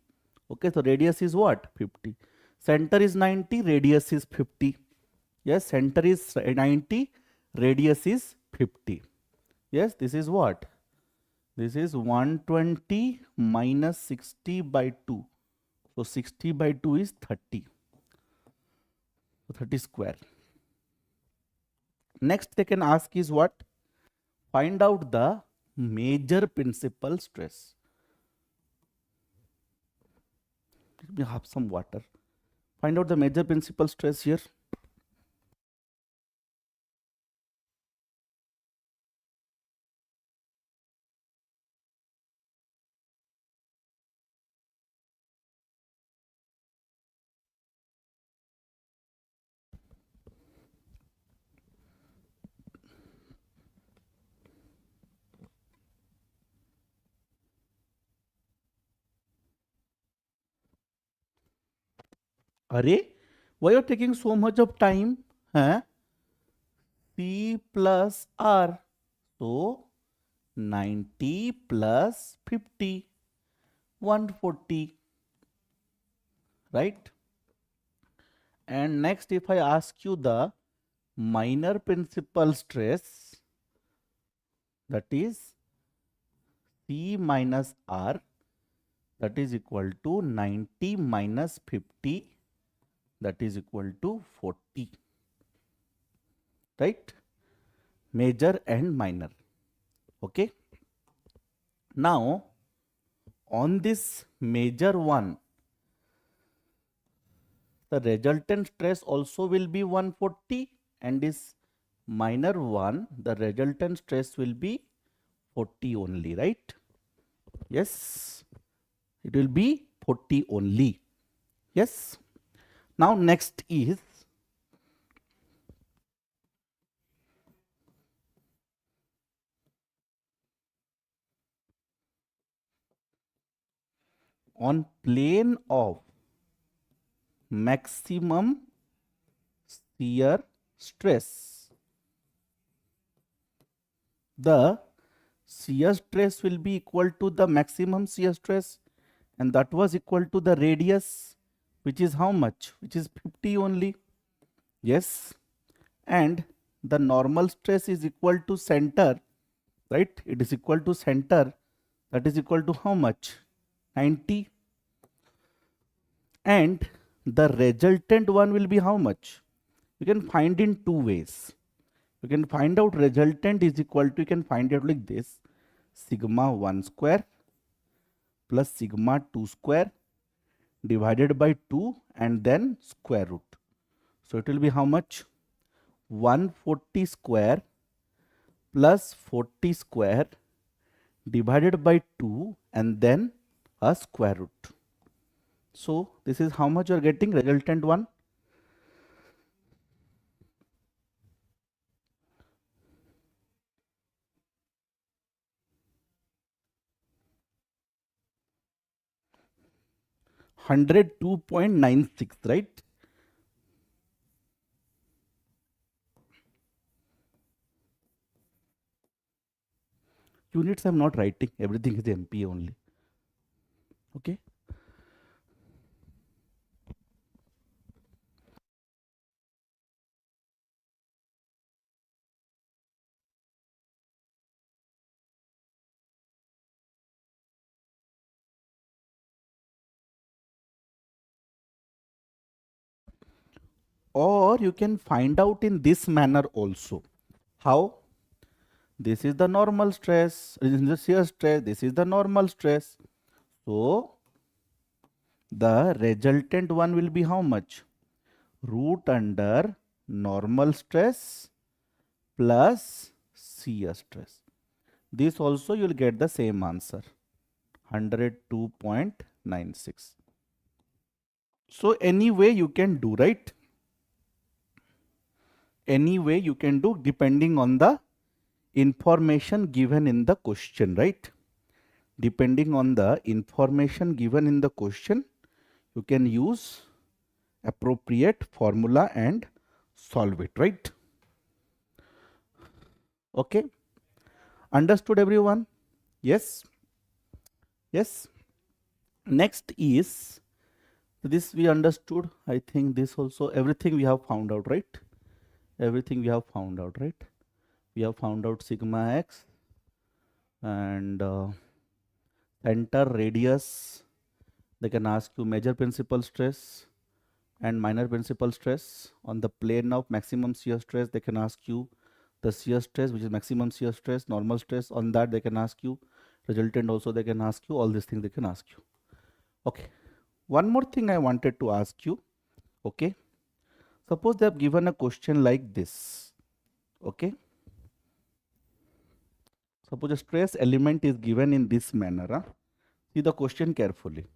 Okay, so radius is what? 50. Center is 90, radius is 50. Yes, center is 90, radius is 50. Yes, this is what? This is 120 minus 60 by 2. So 60 by 2 is 30. So 30 square. Next they can ask is what? Find out the major principal stress. Let me have some water. Find out the major principal stress here. Array, why you're taking so much of time? Huh? C plus R. So 90 plus 50, 140. Right? And next, if I ask you the minor principal stress, that is C minus R, that is equal to 90 minus 50, that is equal to 40. Right? Major and minor. Okay. Now, on this major one, the resultant stress also will be 140, and this minor one, the resultant stress will be 40 only, right? Yes, it will be 40 only. Yes. Now next is on plane of maximum shear stress, the shear stress will be equal to the maximum shear stress, and that was equal to the radius, which is how much? Which is 50 only. Yes. And the normal stress is equal to center, right? It is equal to center. That is equal to how much? 90. And the resultant one will be how much? You can find in two ways. You can find out resultant is equal to, you can find out like this, sigma 1 square plus sigma 2 square divided by 2 and then square root. So it will be how much? 140 square plus 40 square divided by 2 and then a square root. So this is how much you are getting, resultant one. $102.96, right? Units I'm not writing, everything is MPa only. Okay. Or you can find out in this manner also. How? This is the normal stress, this is the shear stress, this is the normal stress. So the resultant one will be how much? Root under normal stress plus shear stress. This also you will get the same answer, 102.96. So any way you can do, right? Any way you can do depending on the information given in the question, right? Depending on the information given in the question, you can use appropriate formula and solve it, right? Okay. Understood everyone? Yes. Yes. Next is, this we understood. I think this also, everything we have found out, right? Everything we have found out, right? We have found out sigma x and center, radius. They can ask you major principal stress and minor principal stress. On the plane of maximum shear stress, they can ask you the shear stress, which is maximum shear stress, normal stress. On that, they can ask you resultant also, they can ask you all these things, they can ask you. Okay. One more thing I wanted to ask you. Okay. Suppose they have given a question like this. Okay. Suppose a stress element is given in this manner. Huh? See the question carefully.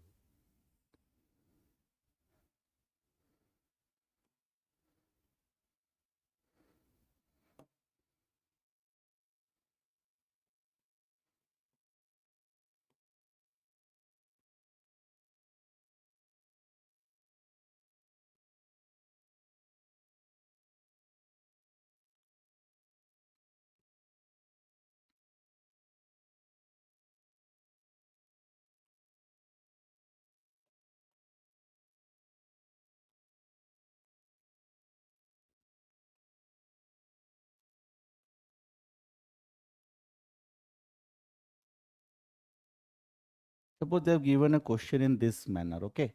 Suppose they have given a question in this manner. Okay.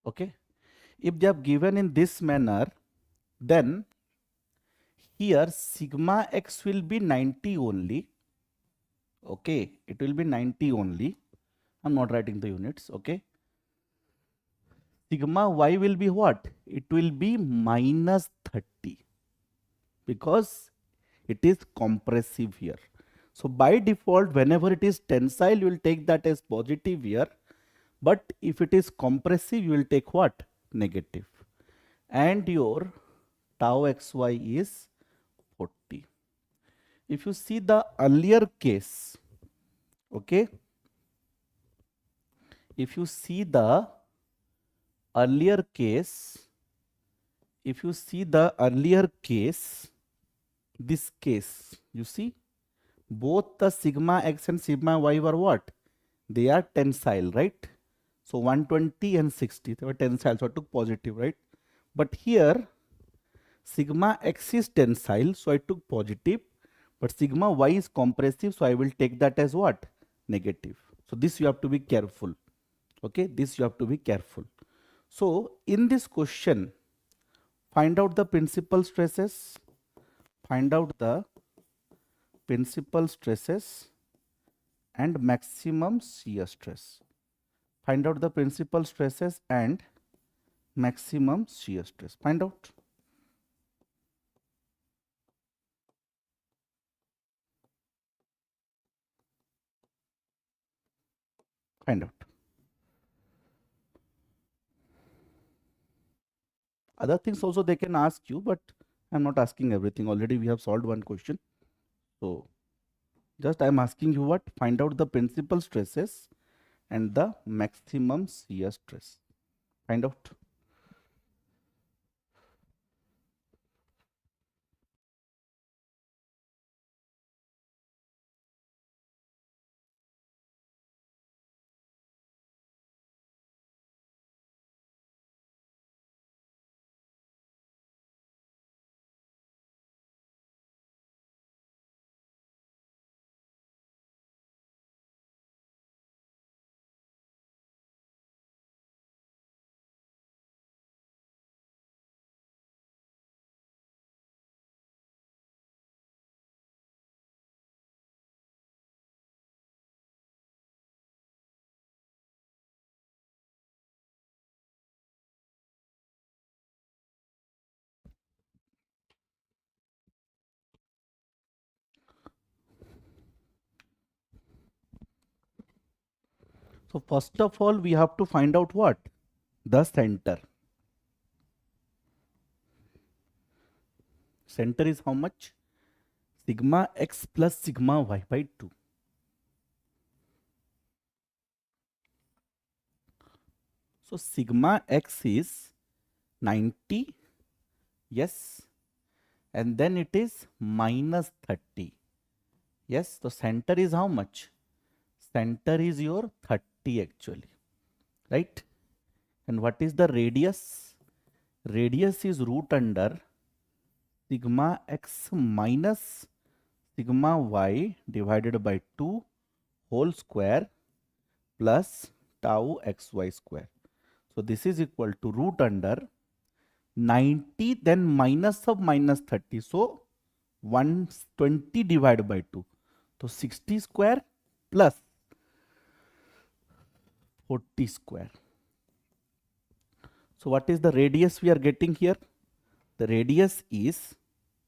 Okay. If they have given in this manner, then here sigma x will be 90 only. Okay. It will be 90 only. I'm not writing the units. Okay. Sigma y will be what? It will be minus 30 because it is compressive here. So by default, whenever it is tensile, you will take that as positive here. But if it is compressive, you will take what? Negative. And your tau xy is 40. If you see the earlier case, okay, if you see the earlier case, this case, you see, both the sigma x and sigma y were what? They are tensile, right? So 120 and 60, they were tensile, so I took positive, right? But here, sigma x is tensile, so I took positive, but sigma y is compressive, so I will take that as what? Negative. So this you have to be careful. Okay, this you have to be careful. So in this question, find out the principal stresses, find out the principal stresses and maximum shear stress. Find out the principal stresses and maximum shear stress. Find out. Find out. Other things also they can ask you, but I'm not asking everything. Already we have solved one question. So just I'm asking you what? Find out the principal stresses and the maximum shear stress. Find out. So first of all, we have to find out what? The center. Center is how much? Sigma x plus sigma y by 2. So sigma x is 90, yes, and then it is minus 30. Yes, so center is how much? Center is your 30 actually, right? And what is the radius? Radius is root under sigma x minus sigma y divided by 2 whole square plus tau xy square. So this is equal to root under 90 then minus of minus 30. So 120 divided by 2. So 60 square plus 40 square. So what is the radius we are getting here? The radius is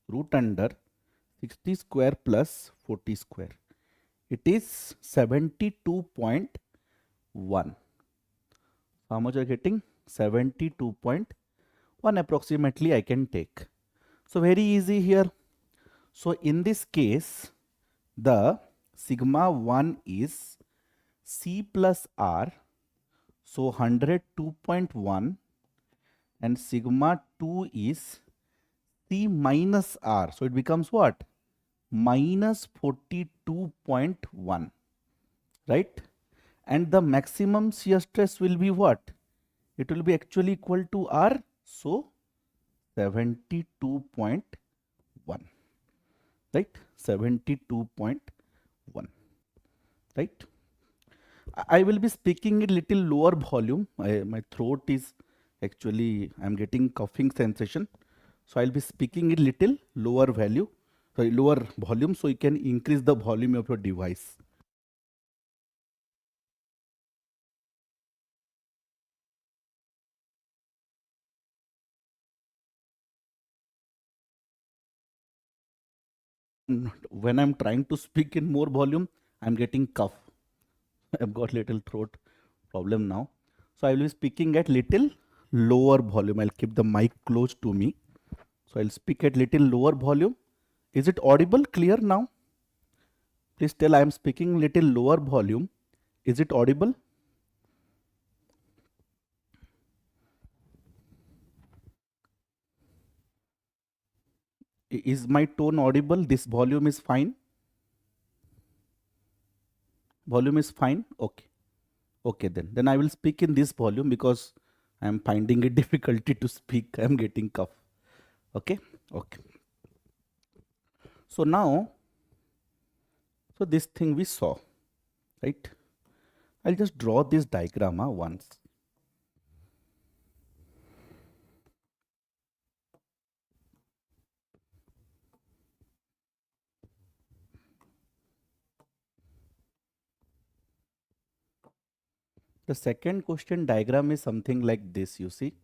root under 60 square plus 40 square. It is 72.1. How much are you getting? 72.1 approximately I can take. So very easy here. So in this case, the sigma 1 is C plus R. So 102.1 and sigma 2 is C minus R. So it becomes what? Minus 42.1, right? And the maximum shear stress will be what? It will be actually equal to R. So 72.1, right? 72.1, right? I will be speaking a little lower volume. My throat is actually, I'm getting coughing sensation. So I'll be speaking a little lower value, sorry, lower volume, so you can increase the volume of your device. When I'm trying to speak in more volume, I'm getting cough. I've got little throat problem now. So I will be speaking at little lower volume. I'll keep the mic close to me. So I'll speak at little lower volume. Is it audible, clear now? Please tell I am speaking little lower volume. Is it audible? Is my tone audible? This volume is fine? Volume is fine? Okay. Okay, then I will speak in this volume because I am finding it difficulty to speak. I am getting cough. Okay. Okay. So now, so this thing we saw, right? I'll just draw this diagram once. The second question diagram is something like this, you see.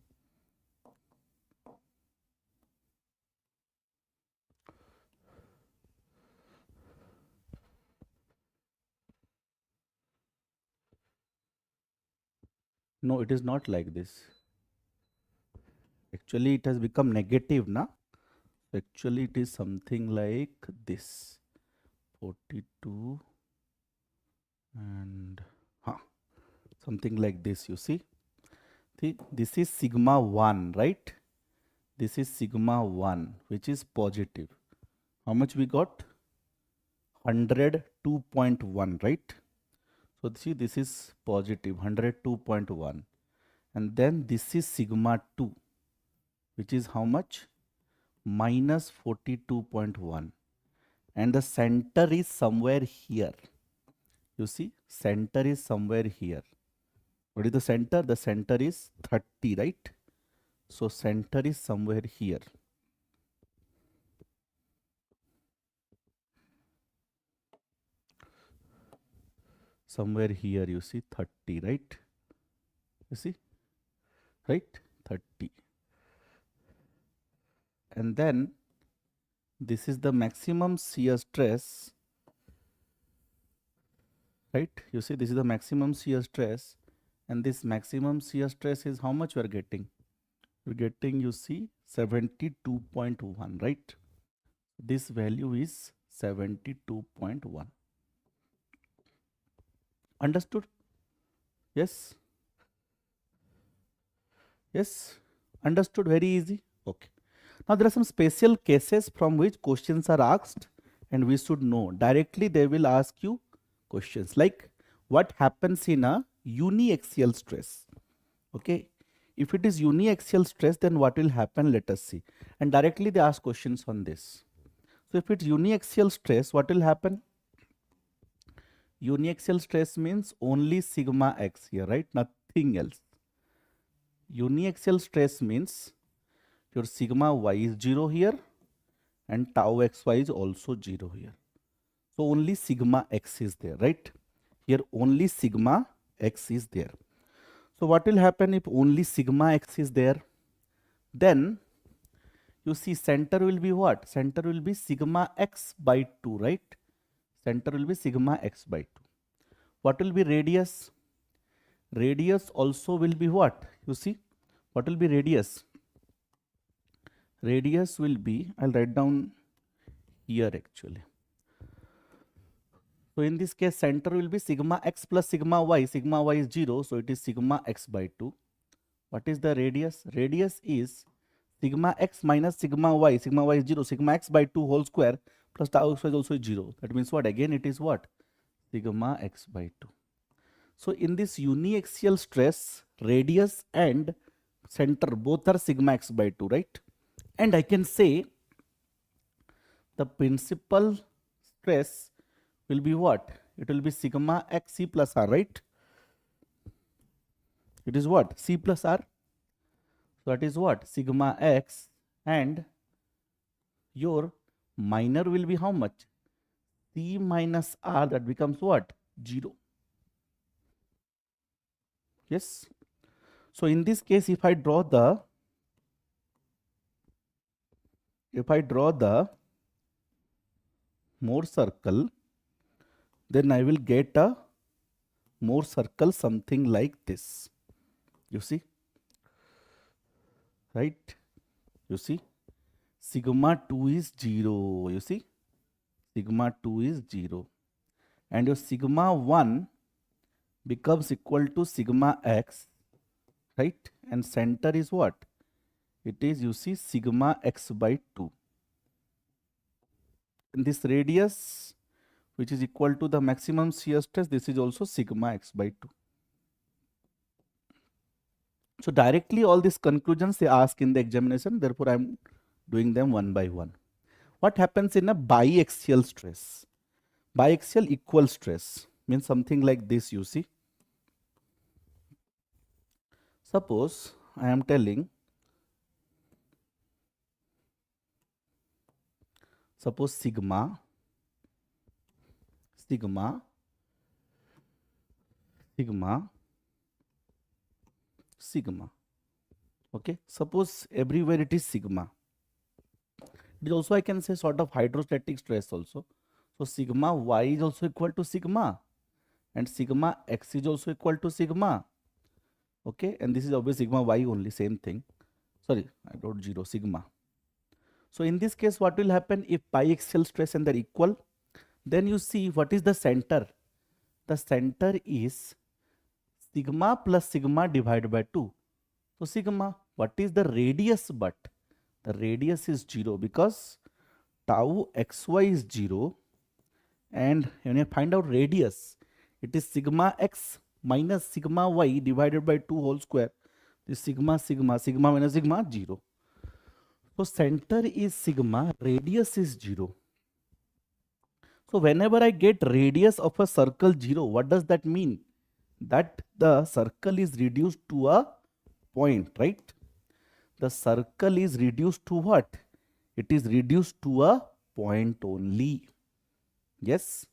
No, it is not like this. Actually, it has become negative now. Actually, it is something like this. 42 and something like this, you see. See, this is sigma 1, right? This is sigma 1, which is positive. How much we got? 102.1, right? So see, this is positive, 102.1. And then this is sigma 2, which is how much? Minus 42.1. And the center is somewhere here. You see, center is somewhere here. What is the center? The center is 30, right? So center is somewhere here. Somewhere here, you see 30, right? You see, right? 30. And then this is the maximum shear stress, right? You see, this is the maximum shear stress. And this maximum shear stress is how much we are getting? We're getting, you see, 72.1, right? This value is 72.1. Understood? Yes? Yes? Understood? Very easy? Okay. Now there are some special cases from which questions are asked and we should know. Directly they will ask you questions like what happens in a uniaxial stress. Okay. If it is uniaxial stress, then what will happen? Let us see. And directly they ask questions on this. So if it's uniaxial stress, what will happen? Uniaxial stress means only sigma x here, right? Nothing else. Uniaxial stress means your sigma y is 0 here and tau xy is also 0 here. So only sigma x is there, right? Here only sigma x is there. So what will happen if only sigma x is there? Then you see center will be what? Center will be sigma x by 2, right? Center will be sigma x by 2. What will be radius? Radius also will be what? You see, what will be radius? Radius will be, I'll write down here actually. So in this case, center will be sigma x plus sigma y. Sigma y is 0, so it is sigma x by 2. What is the radius? Radius is sigma x minus sigma y. Sigma y is 0. Sigma x by 2 whole square plus tau x y is also 0. That means what? Again, it is what? Sigma x by 2. So in this uniaxial stress, radius and center both are sigma x by 2, right? And I can say the principal stress will be what? It will be sigma x c plus r, right? It is what? C plus r. So that is what? Sigma x, and your minor will be how much? C minus r, that becomes what? 0. Yes. So in this case, if I draw the Mohr circle, then I will get a Mohr circle something like this. You see, right? You see, sigma 2 is 0. You see, sigma 2 is 0. And your sigma 1 becomes equal to sigma x, right? And center is what? It is, you see, sigma x by 2. and this radius, which is equal to the maximum shear stress, this is also sigma x by 2. So directly all these conclusions they ask in the examination, therefore I am doing them one by one. What happens in a biaxial stress? Biaxial equal stress means something like this, you see. Suppose I am telling, suppose sigma, okay, suppose everywhere it is sigma. It is also, I can say, sort of hydrostatic stress also. So sigma y is also equal to sigma, and sigma x is also equal to sigma. Okay, and this is obviously sigma y only, same thing. Sorry, I wrote 0, sigma. So in this case, what will happen if biaxial stress and they're equal? Then you see what is the center. The center is sigma plus sigma divided by 2. So sigma, what is the radius? But the radius is 0 because tau xy is 0, and when you find out radius, it is sigma x minus sigma y divided by 2 whole square. This sigma minus sigma 0. So center is sigma, radius is 0. So whenever I get radius of a circle 0, what does that mean? That the circle is reduced to a point, right? The circle is reduced to what? It is reduced to a point only. Yes,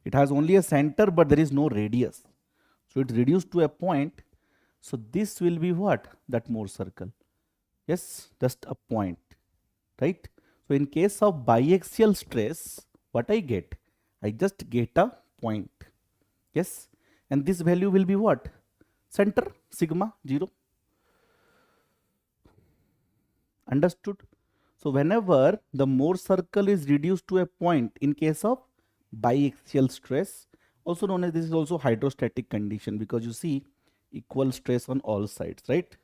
it has only a center, but there is no radius. So it's reduced to a point. So this will be what? That Mohr circle. Yes, just a point, right? So in case of biaxial stress, what I get? I just get a point. Yes, and this value will be what? Center, sigma 0. Understood? So whenever the Mohr circle is reduced to a point in case of biaxial stress, also known as, this is also hydrostatic condition, because you see equal stress on all sides, right?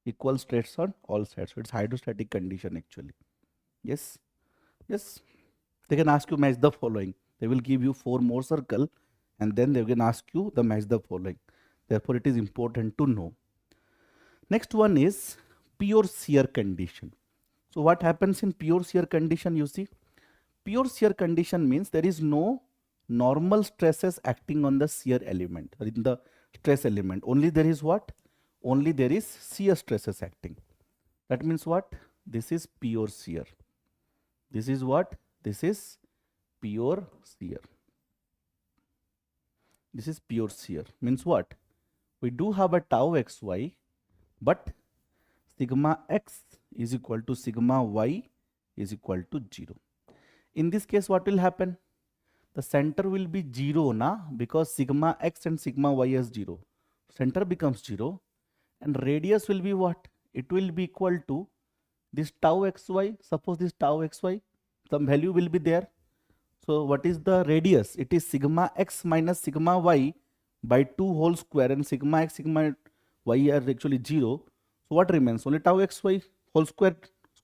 Equal stress on all sides. So it's hydrostatic condition actually. Yes. Yes. They can ask you match the following. They will give you 4 Mohr circle and then they can ask you the match the following. Therefore it is important to know. Next one is pure shear condition. So what happens in pure shear condition? You see, pure shear condition means there is no normal stresses acting on the shear element or in the stress element. Only there is what? Only there is shear stresses acting. That means what? This is pure shear. This is what? This is pure shear. This is pure shear. Means what? We do have a tau xy, but sigma x is equal to sigma y is equal to 0. In this case, what will happen? The center will be 0 na, because sigma x and sigma y is 0. Center becomes 0, and radius will be what? It will be equal to this tau xy. Suppose this tau xy, some value will be there. So what is the radius? It is sigma x minus sigma y by 2 whole square, and sigma x, sigma y are actually 0. So what remains? Only tau xy whole square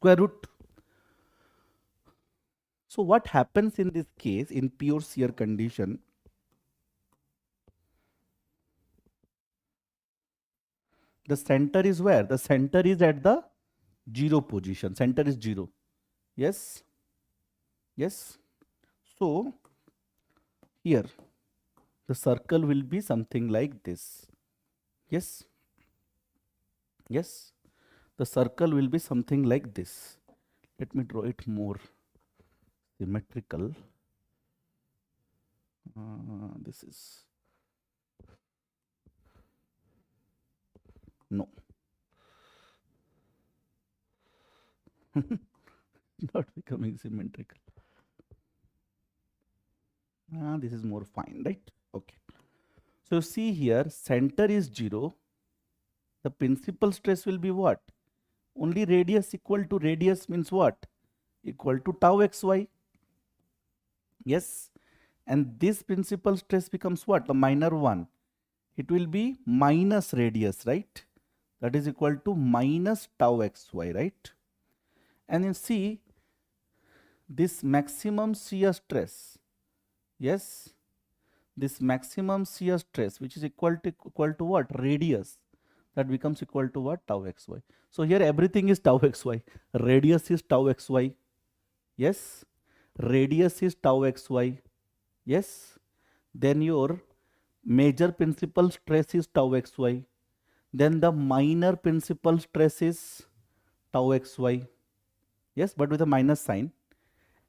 root. So what happens in this case in pure shear condition? The center is where? The center is at the 0 position. Center is 0. Yes. Yes. So here the circle will be something like this. Yes. Yes. The circle will be something like this. Let me draw it more symmetrical. This is no. Not becoming symmetrical. This is more fine, right? Okay. So see here, center is 0. The principal stress will be what? Only radius equal to radius means what? Equal to tau xy. Yes. And this principal stress becomes what? The minor one. It will be minus radius, right? That is equal to minus tau xy, right? And you see, this maximum shear stress, yes, this maximum shear stress, which is equal to what? Radius. That becomes equal to what? Tau xy. So here everything is tau xy. Radius is tau xy. Yes. Radius is tau xy. Yes. Then your major principal stress is tau xy. Then the minor principal stress is tau xy. Yes, but with a minus sign.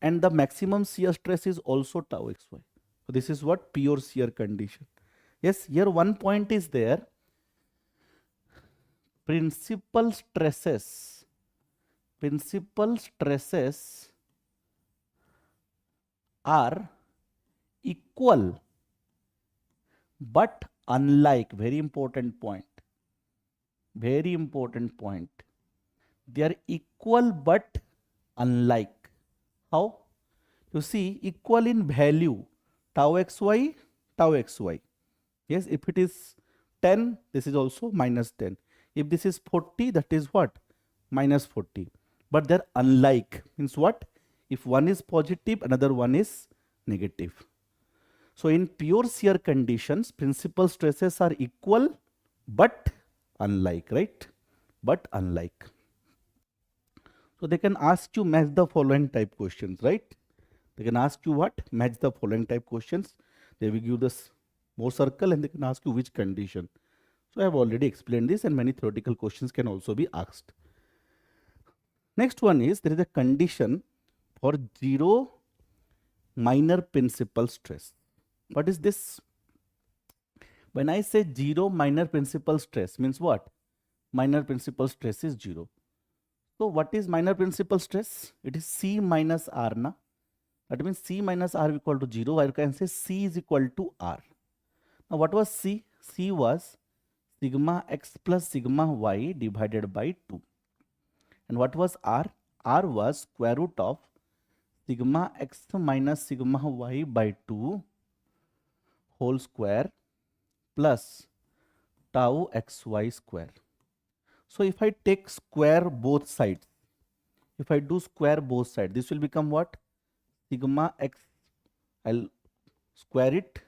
And the maximum shear stress is also tau xy. So this is what? Pure shear condition. Yes, here one point is there. Principal stresses are equal but unlike. Very important point. Very important point. They are equal but unlike. How? You see, equal in value, tau xy, tau xy. Yes, if it is 10, this is also minus 10. If this is 40, that is what? Minus 40. But they're unlike. Means what? If one is positive, another one is negative. So in pure shear conditions, principal stresses are equal but unlike, right? But unlike. So they can ask you match the following type questions, right? They can ask you what? Match the following type questions. They will give this Mohr circle and they can ask you which condition. So I have already explained this, and many theoretical questions can also be asked. Next one is, there is a condition for zero minor principal stress. What is this? When I say zero minor principal stress, means what? Minor principal stress is 0. So what is minor principal stress? It is C minus R, na? That means C minus R equal to 0. I can say C is equal to R. Now what was C? C was sigma x plus sigma y divided by 2. And what was R? R was square root of sigma x minus sigma y by 2 whole square plus tau xy square. So if I take square both sides, if I do square both sides, this will become what? Sigma x, I'll square it.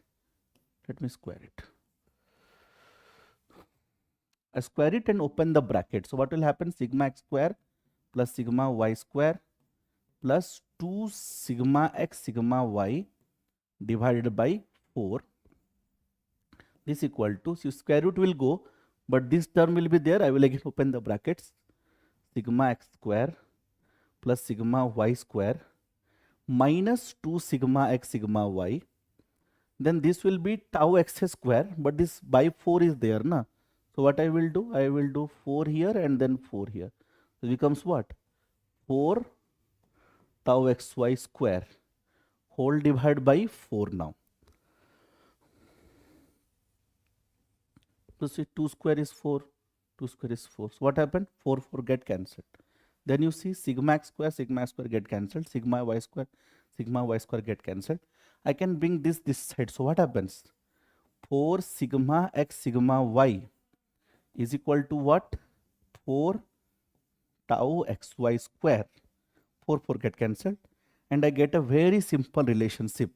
Let me square it. I square it and open the bracket. So what will happen? Sigma x square plus sigma y square plus 2 sigma x sigma y divided by 4. This equal to, so square root will go, but this term will be there. I will again open the brackets. Sigma x square plus sigma y square minus 2 sigma x sigma y. Then this will be tau x square, but this by 4 is there, na? So what I will do? I will do 4 here and then 4 here. So it becomes what? 4 tau xy square whole divided by 4 now. So see, 2 square is 4, 2 square is 4. So what happened? 4 get cancelled. Then you see sigma x square get cancelled, sigma y square get cancelled. I can bring this side. So what happens? 4 sigma x sigma y is equal to what? 4 tau xy square. 4 get cancelled. And I get a very simple relationship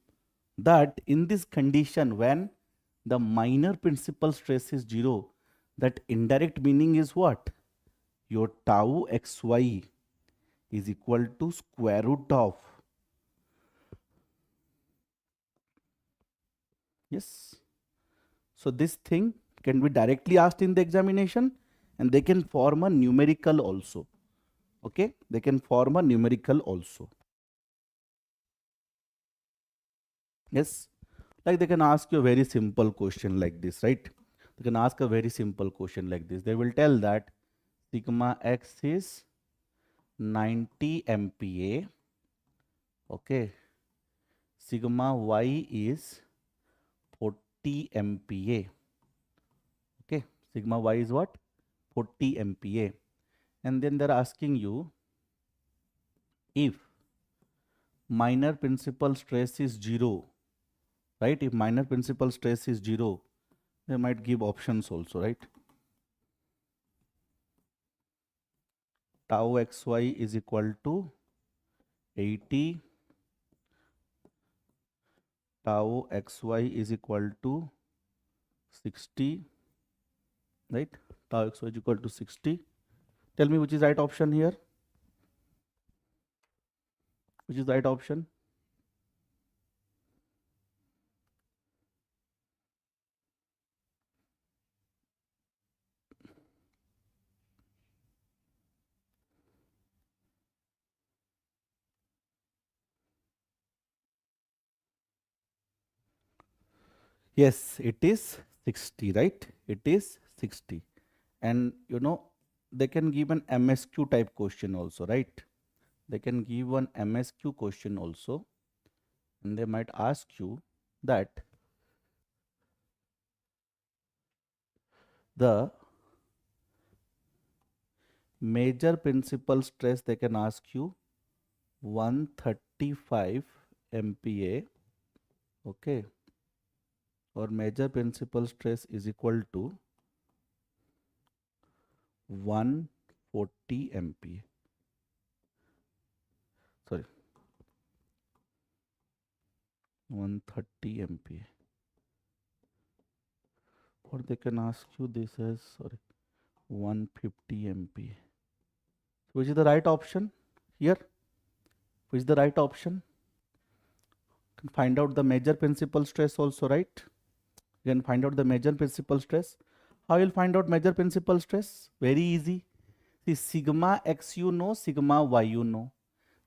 that in this condition, when the minor principal stress is 0, that indirect meaning is what? Your tau xy is equal to square root of, yes. So this thing can be directly asked in the examination, and they can form a numerical also. Okay, they can form a numerical also. Yes, like they can ask you a very simple question like this, right? They can ask a very simple question like this. They will tell that sigma x is 90 MPa. Okay, sigma y is 40 MPa. Okay, sigma y is what? 40 MPa. And then they're asking you, if minor principal stress is 0, right? If minor principal stress is 0, they might give options also, right? Tau xy is equal to 80 tau xy is equal to 60, right? Tau xy is equal to 60. Tell me which is right option here. Which is the right option? Yes, it is 60, right? It is 60. And you know, they can give an MSQ type question also, right? They can give one MSQ question also. And they might ask you that the major principal stress, they can ask you 135 MPa, okay, or major principal stress is equal to 140 MPa. Sorry, 130 MPa. Or they can ask you this as, sorry, 150 MPa. Which is the right option here? Which is the right option? Can find out the major principal stress also, right? You can find out the major principal stress. How you'll find out major principal stress? Very easy. See, sigma x you know, sigma y you know.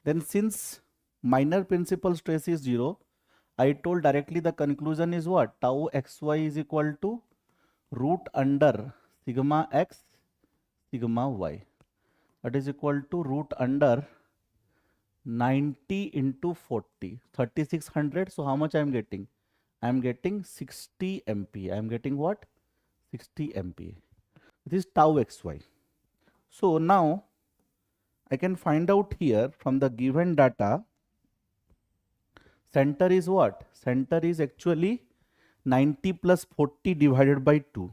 Then since minor principal stress is 0, I told directly the conclusion is what? Tau xy is equal to root under sigma x, sigma y. That is equal to root under 90 into 40, 3600. So how much I am getting? I am getting 60 MPa. I am getting what? 60 MPa. This is tau xy. So now I can find out here from the given data, center is what? Center is actually 90 plus 40 divided by 2.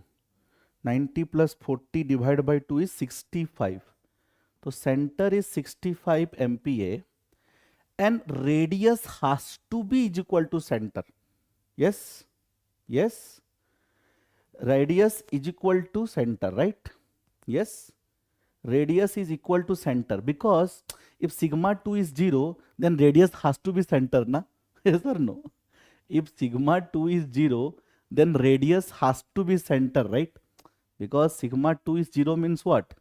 90 plus 40 divided by 2 is 65. So center is 65 MPa and radius has to be is equal to center. Yes? Yes? Radius is equal to center, right? Yes? Radius is equal to center, because if sigma 2 is 0, then radius has to be center, na? Yes or no? If sigma 2 is 0, then radius has to be center, right? Because sigma 2 is 0 means what?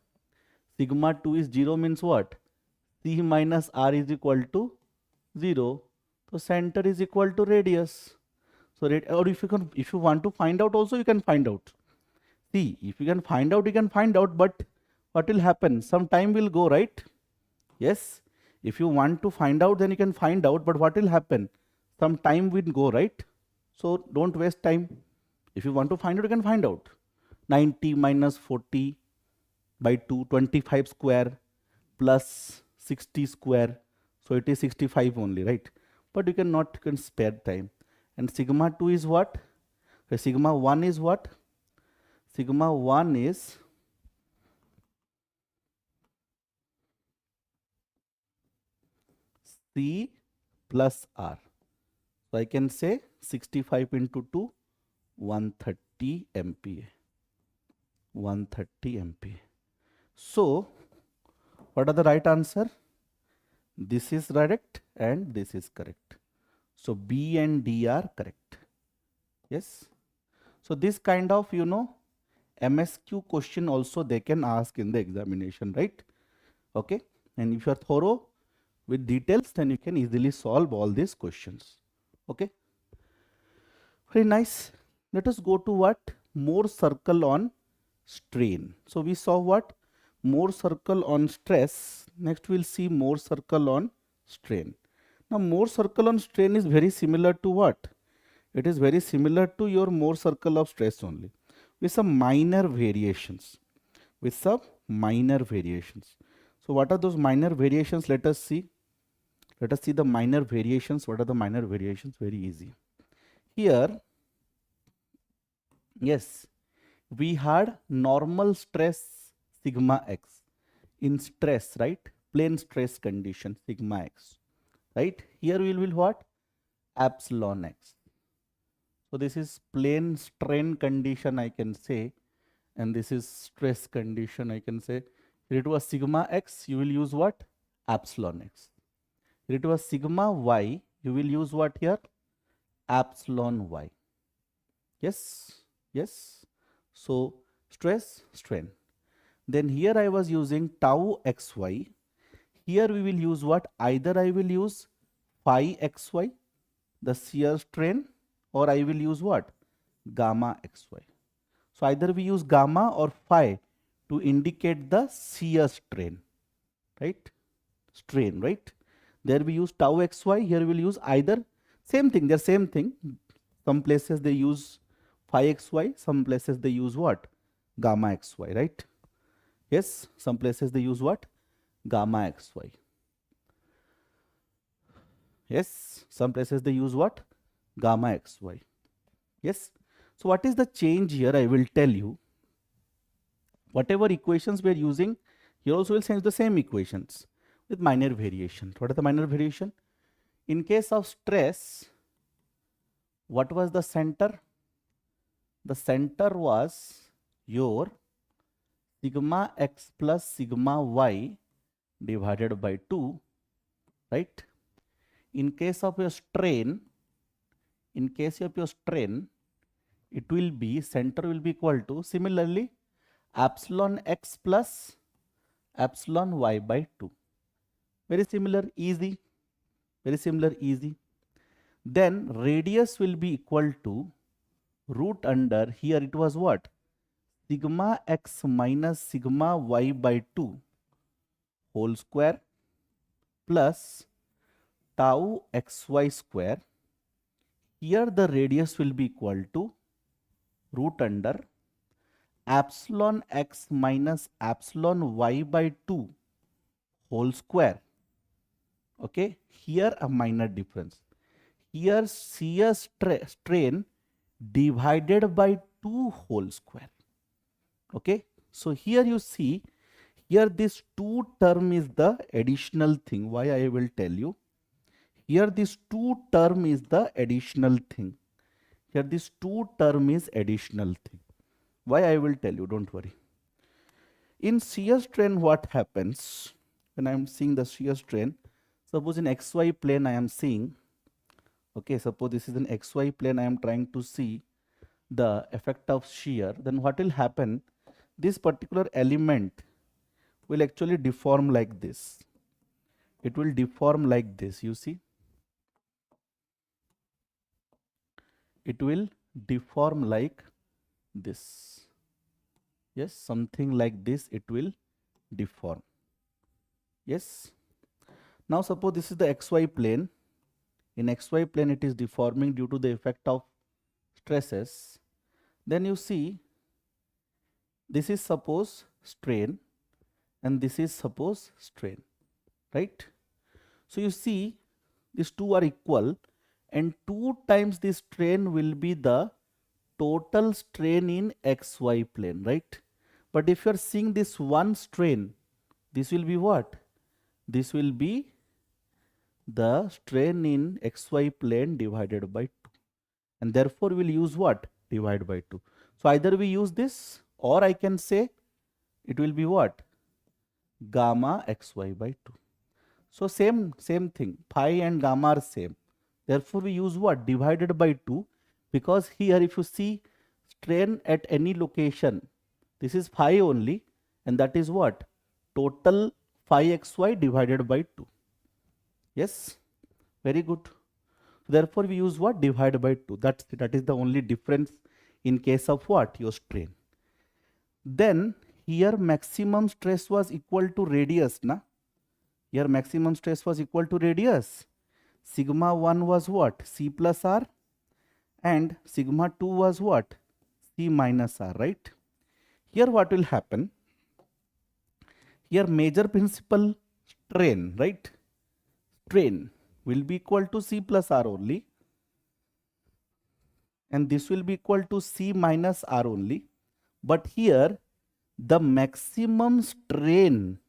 Sigma 2 is 0 means what? C minus R is equal to 0. So center is equal to radius. So or if you want to find out also, you can find out. See, if you can find out, you can find out, but what will happen? Some time will go, right? Yes. If you want to find out, then you can find out, but what will happen? Some time will go, right? So don't waste time. If you want to find out, you can find out. 90 minus 40 by 2, 25 square plus 60 square. So it is 65 only, right? But you can spare time. And sigma 2 is what? Sigma 1 is what? Sigma 1 is C plus R. So I can say 65 into 2, 130 MPa. 130 MPa. So what are the right answer? This is correct and this is correct. So B and D are correct. Yes. So this kind of, MSQ question also they can ask in the examination, right? Okay. And if you are thorough with details, then you can easily solve all these questions. Okay. Very nice. Let us go to what? Mohr circle on strain. So we saw what? Mohr circle on stress. Next we'll see Mohr circle on strain. Now Mohr circle on strain is very similar to what? It is very similar to your Mohr circle of stress only, with some minor variations. So what are those minor variations? Let us see. Let us see the minor variations. What are the minor variations? Very easy. Here, yes, we had normal stress sigma x in stress, right? Plane stress condition sigma x, right? Here we will what? Epsilon x. So this is plane strain condition, I can say, and this is stress condition, I can say. Here it was sigma x, you will use what? Epsilon x. Here it was sigma y, you will use what here? Epsilon y. Yes, yes. So stress, strain. Then here I was using tau xy. Here we will use what? Either I will use phi xy, the shear strain, or I will use what? Gamma xy. So either we use gamma or phi to indicate the shear strain, right? Strain, right? There we use tau xy, here we will use either, same thing, they're same thing. Some places they use phi xy, some places they use what? Gamma xy, right? Yes, some places they use what? Gamma xy. Yes, some places they use what? Gamma xy. Yes. So what is the change here? I will tell you. Whatever equations we are using, here also will change the same equations with minor variation. What are the minor variation? In case of stress, what was the center? The center was your sigma x plus sigma y divided by 2, right? In case of your strain, it will be, center will be equal to, similarly, epsilon x plus epsilon y by 2. Very similar, easy. Very similar, easy. Then radius will be equal to root under, here it was what? Sigma x minus sigma y by 2 whole square plus tau xy square. Here the radius will be equal to root under epsilon x minus epsilon y by 2 whole square. Okay, here a minor difference. Here shear strain divided by 2 whole square. Okay, so here you see, here this 2 term is the additional thing. Why I will tell you. Here this 2 term is the additional thing. Here this 2 term is additional thing. Why I will tell you, don't worry. In shear strain, what happens when I am seeing the shear strain? Suppose in xy plane I am seeing, okay, suppose this is an xy plane, I am trying to see the effect of shear, then what will happen? This particular element will actually deform like this. It will deform like this, you see. It will deform like this. Yes, something like this it will deform. Yes. Now suppose this is the xy plane. In xy plane it is deforming due to the effect of stresses. Then you see this is suppose strain and this is suppose strain, right? So you see these two are equal and 2 times this strain will be the total strain in xy plane, right? But if you are seeing this one strain, this will be what? This will be the strain in xy plane divided by 2. And therefore we'll use what? Divide by 2. So either we use this or I can say it will be what? Gamma xy by 2. So same thing. Phi and gamma are same. Therefore we use what? Divided by 2. Because here if you see strain at any location, this is phi only, and that is what? Total phi xy divided by 2. Yes, very good. Therefore we use what? Divide by 2. That is the only difference in case of what? Your strain. Then here maximum stress was equal to radius, na? Here maximum stress was equal to radius. Sigma 1 was what? C plus R. And sigma 2 was what? C minus R, right? Here what will happen? Here major principal strain, right? Strain will be equal to C plus R only. And this will be equal to C minus R only. But here the maximum strain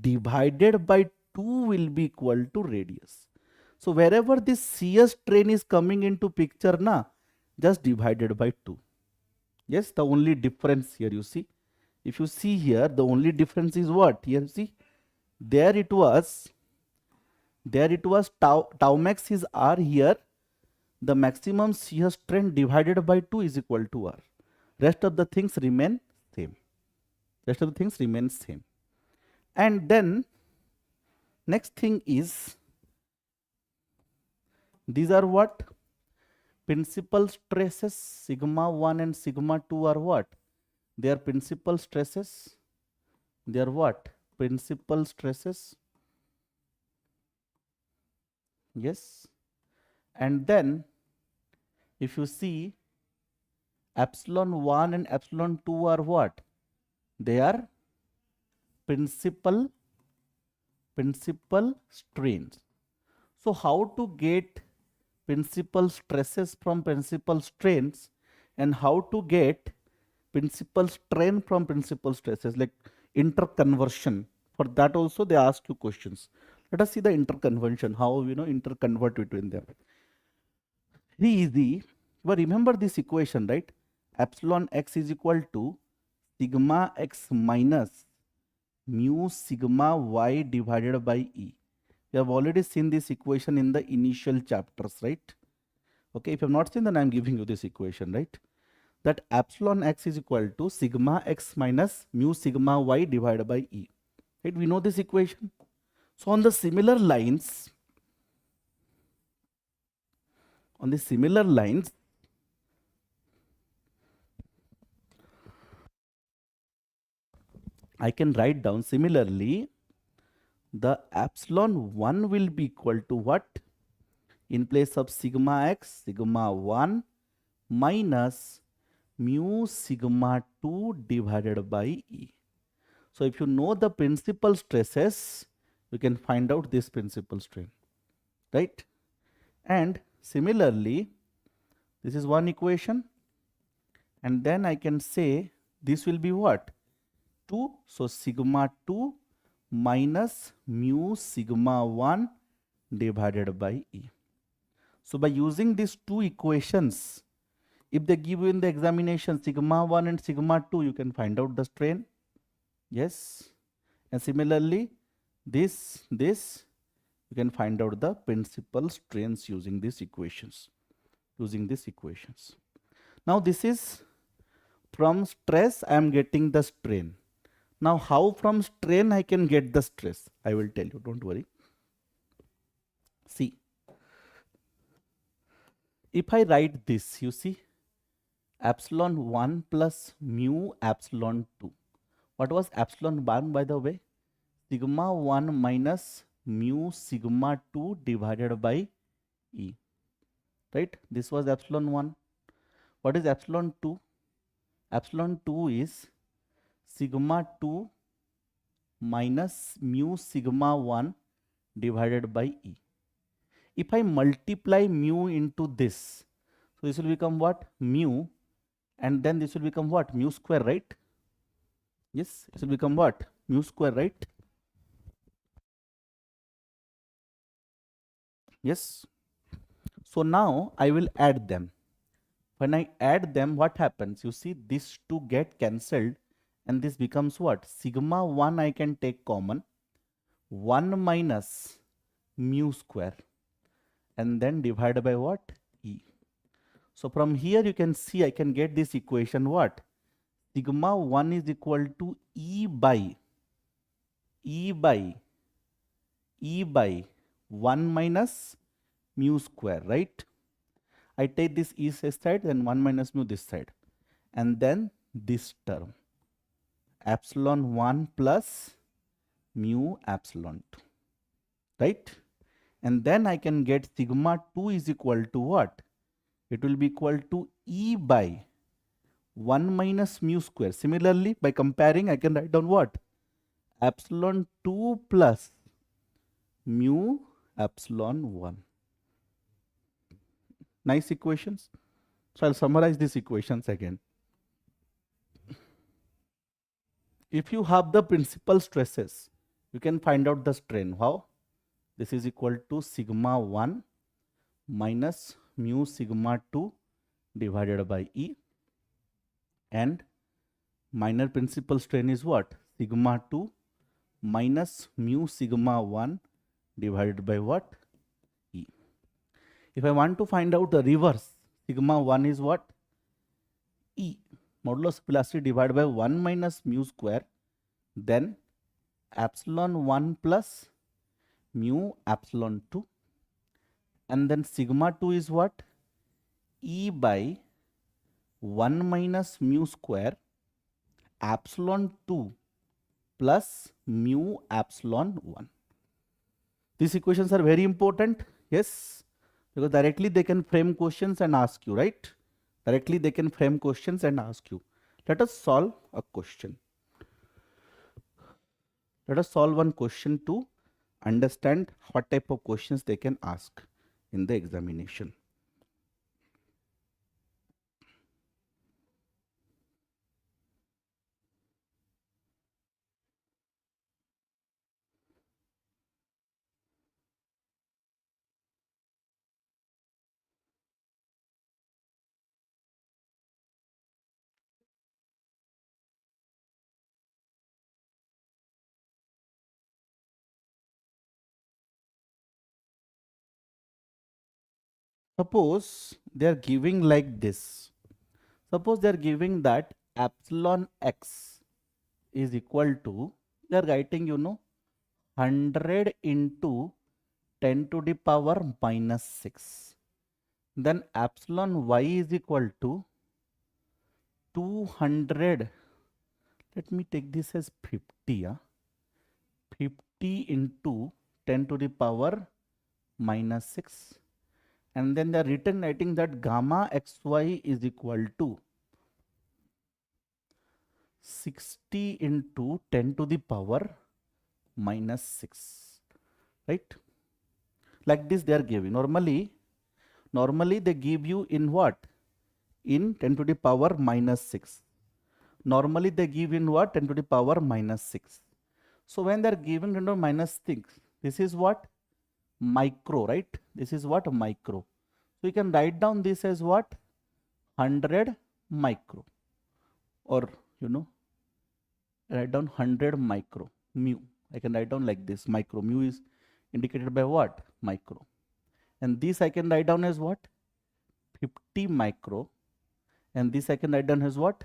divided by 2 will be equal to radius. So wherever this shear strain is coming into picture, na, just divided by 2. Yes, the only difference here, you see, if you see here, the only difference is what? Here, see, there it was tau max is R. Here the maximum shear strength divided by 2 is equal to R. Rest of the things remain same. And then next thing is, these are what? Principal stresses sigma 1 and sigma 2 are what? They are principal stresses. They are what? Principal stresses. Yes. And then if you see, epsilon 1 and epsilon 2 are what? They are principal strains. So how to get principal stresses from principal strains, and how to get principal strain from principal stresses, like interconversion? For that also they ask you questions. Let us see the interconversion, how interconvert between them. Very easy. But remember this equation, right? Epsilon x is equal to sigma x minus mu sigma y divided by E. We have already seen this equation in the initial chapters, right? Okay, if you have not seen, then I am giving you this equation, right? That epsilon x is equal to sigma x minus mu sigma y divided by E. Right? We know this equation. So on the similar lines, I can write down similarly, the epsilon 1 will be equal to what? In place of sigma x, sigma 1 minus mu sigma 2 divided by E. So if you know the principal stresses, you can find out this principal strain, right? And similarly, this is one equation, and then I can say this will be what? 2. So sigma 2 minus mu sigma 1 divided by E. So by using these two equations, if they give you in the examination sigma 1 and sigma 2, you can find out the strain. Yes. And similarly, this, you can find out the principal strains using these equations. Now this is from stress I am getting the strain. Now how from strain I can get the stress? I will tell you, don't worry. See, if I write this, you see, epsilon 1 plus mu epsilon 2. What was epsilon 1, by the way? Sigma 1 minus mu sigma 2 divided by E. Right? This was epsilon 1. What is epsilon 2? Epsilon 2 is sigma 2 minus mu sigma 1 divided by E. If I multiply mu into this, so this will become what? Mu, and then this will become what? Mu square, right? Yes, this will become what? Mu square, right? Yes. So now I will add them. When I add them, what happens? You see, these two get cancelled, and this becomes what? Sigma 1 I can take common. 1 minus mu square, and then divided by what? E. So from here you can see I can get this equation what? Sigma 1 is equal to E by 1 minus mu square, right? I take this E side and 1 minus mu this side, and then this term, epsilon 1 plus mu epsilon 2, right? And then I can get sigma 2 is equal to what? It will be equal to E by 1 minus mu square. Similarly, by comparing, I can write down what? Epsilon 2 plus mu epsilon 1. Nice equations. So I'll summarize these equations again. If you have the principal stresses, you can find out the strain. How? This is equal to sigma 1 minus mu sigma 2 divided by E, and minor principal strain is what? Sigma 2 minus mu sigma 1 divided by what? E. If I want to find out the reverse, sigma 1 is what? E. Modulus of elasticity divided by 1 minus mu square, then epsilon 1 plus mu epsilon 2, and then sigma 2 is what? E by 1 minus mu square epsilon 2 plus mu epsilon 1. These equations are very important, yes, because directly they can frame questions and ask you, right? Directly they can frame questions and ask you. Let us solve a question. Let us solve one question to understand what type of questions they can ask in the examination. Suppose they are giving like this. Suppose they are giving that epsilon x is equal to, they are writing, 100 into 10 to the power minus 6. Then epsilon y is equal to 200. Let me take this as 50. 50 into 10 to the power minus 6. And then they are written writing that gamma xy is equal to 60 into 10 to the power minus 6, right? Like this they are giving. Normally they give you in what? In 10 to the power minus 6. Normally they give in what? 10 to the power minus 6. So when they are giving 10 to the minus 6, this is what? Micro, right? This is what? Micro. So you can write down this as what? 100 micro, or write down 100 micro mu. I can write down like this. Micro mu is indicated by what? Micro. And this I can write down as what? 50 micro. And this I can write down as what?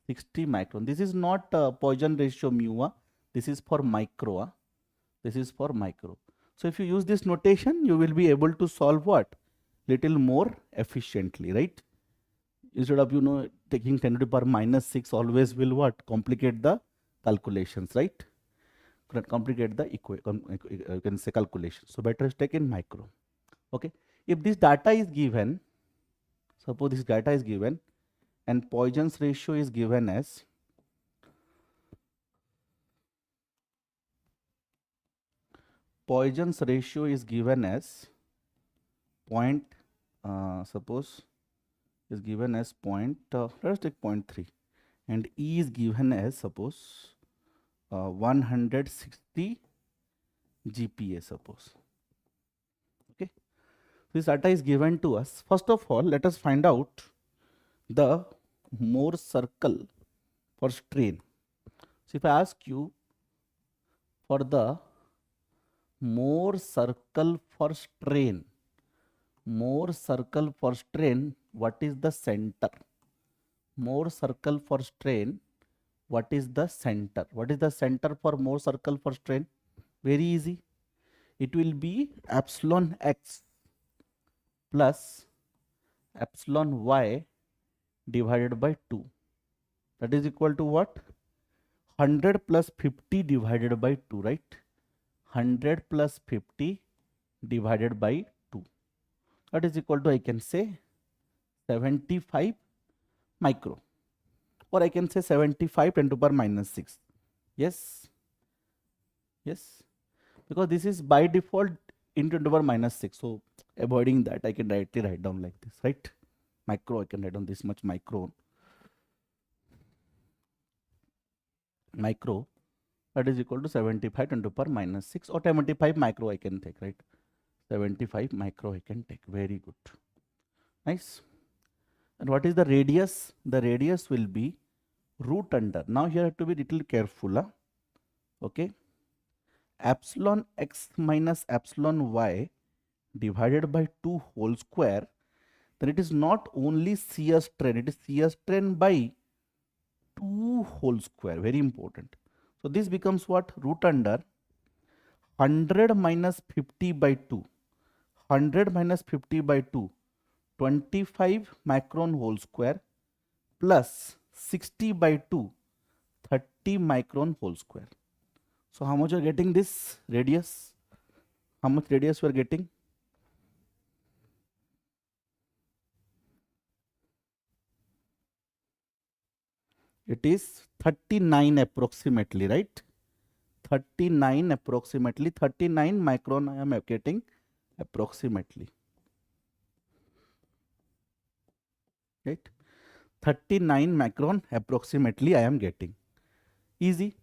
60 micron. This is not Poisson ratio mu. This is for micro. This is for micro. So if you use this notation, you will be able to solve what? Little more efficiently, right? Instead of taking 10 to the power minus 6, always will what? Complicate the calculations, right? Complicate the you can say calculation. So better is take in micro. Okay. If this data is given, suppose this data is given and Poisson's ratio is given as point, suppose is given as point, let us take 0.3, and E is given as suppose 160 GPa, suppose. Okay, this data is given to us. First of all, let us find out the Mohr circle for strain. So if I ask you for the Mohr circle for strain, what is the center? Mohr circle for strain, what is the center? What is the center for Mohr circle for strain? Very easy. It will be epsilon x plus epsilon y divided by 2. That is equal to what? 100 plus 50 divided by 2, right? 100 plus 50 divided by 2. That is equal to, I can say, 75 micro. Or I can say 75 10 to the power minus 6. Yes. Yes. Because this is by default into 10 to the power minus 6. So avoiding that, I can directly write down like this, right? Micro, I can write down this much micro. That is equal to 75 10 to the power minus 6, or 75 micro I can take, right? 75 micro I can take. Very good. Nice. And what is the radius? The radius will be root under. Now here you have to be little careful. Okay. Epsilon x minus epsilon y divided by 2 whole square, then it is not only shear strain, it is shear strain by 2 whole square. Very important. So this becomes what? Root under 100 minus 50 by 2. 100 minus 50 by 2. 25 micron whole square plus 60 by 2. 30 micron whole square. So how much you are getting this radius? How much radius we are getting? It is 39 approximately, right? 39 approximately, 39 micron I am getting approximately, right? 39 micron approximately I am getting. Easy.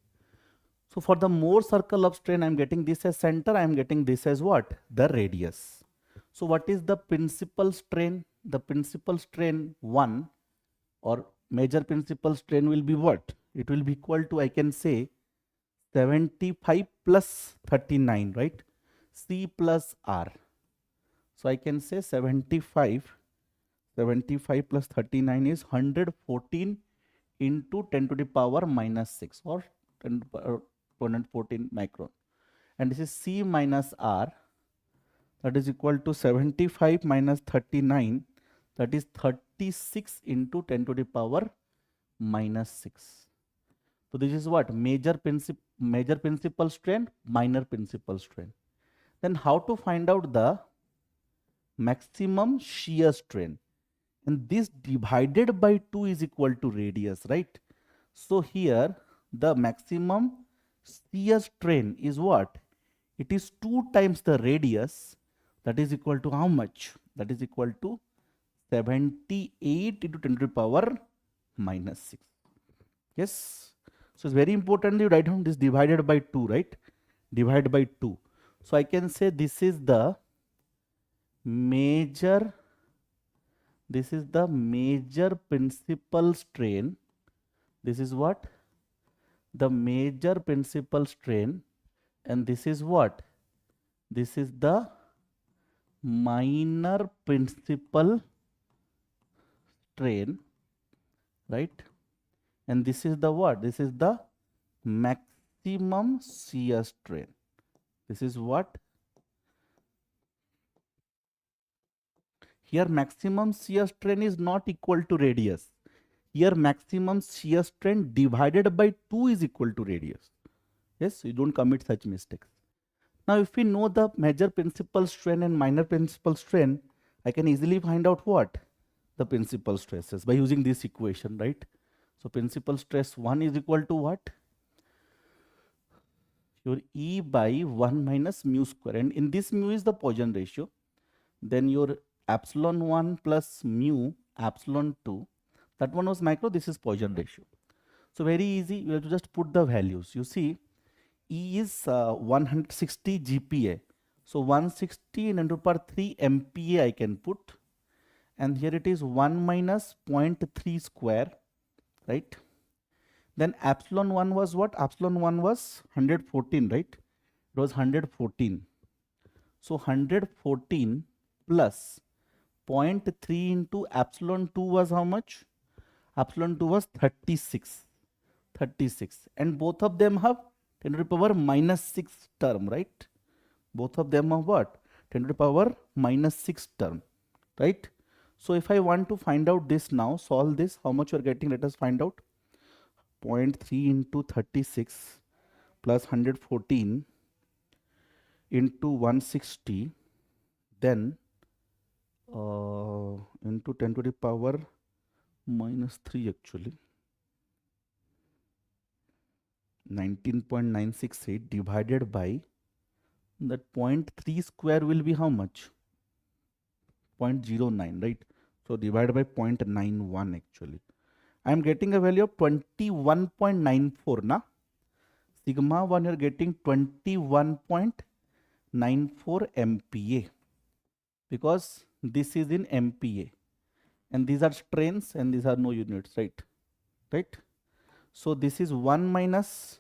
So for the Mohr circle of strain, I am getting this as center, I am getting this as what? The radius. So what is the principal strain? The principal strain 1 or major principal strain will be what? It will be equal to, I can say, 75 plus 39, right? C plus R. So I can say 75 plus 39 is 114 into 10 to the power minus 6 or 10 to the power 214 micron. And this is C minus R, that is equal to 75 minus 39, that is 36 into 10 to the power minus 6. So this is what? Major principal strain, minor principal strain. Then how to find out the maximum shear strain? And this divided by 2 is equal to radius, right? So here the maximum shear strain is what? It is 2 times the radius, that is equal to how much? That is equal to 78 into 10 to the power minus 6. Yes. So it's very important you write down this divided by 2, right? Divided by 2. So I can say this is the major principal strain. This is what? The major principal strain, and this is what? This is the minor principal strain, right? And this is the what? This is the maximum shear strain. This is what? Here maximum shear strain is not equal to radius. Here maximum shear strain divided by 2 is equal to radius. Yes, you don't commit such mistakes. Now if we know the major principal strain and minor principal strain, I can easily find out what? The principal stresses by using this equation, right? So principal stress 1 is equal to what? Your E by 1 minus mu square, and in this mu is the Poisson ratio. Then your epsilon 1 plus mu epsilon 2, that one was micro, this is Poisson ratio. So very easy, you have to just put the values. You see, E is 160 GPa. So 160 into power 3 MPa I can put. And here it is 1 minus 0.3 square, right? Then epsilon 1 was what? Epsilon 1 was 114, right? It was 114. So 114 plus 0.3 into epsilon 2 was how much? Epsilon 2 was 36. 36. And both of them have 10 to the power minus 6 term, right? Both of them have what? 10 to the power minus 6 term, right? So if I want to find out this now, solve this, how much you are getting? Let us find out. 0.3 into 36 plus 114 into 160, then into 10 to the power minus 3 actually. 19.968 divided by that 0.3 square will be how much? 0.09, right? So divided by 0.91 actually. I am getting a value of 21.94 na. Sigma 1 you are getting 21.94 MPa, because this is in MPa. and these are strains and these are no units, right. So this is 1 minus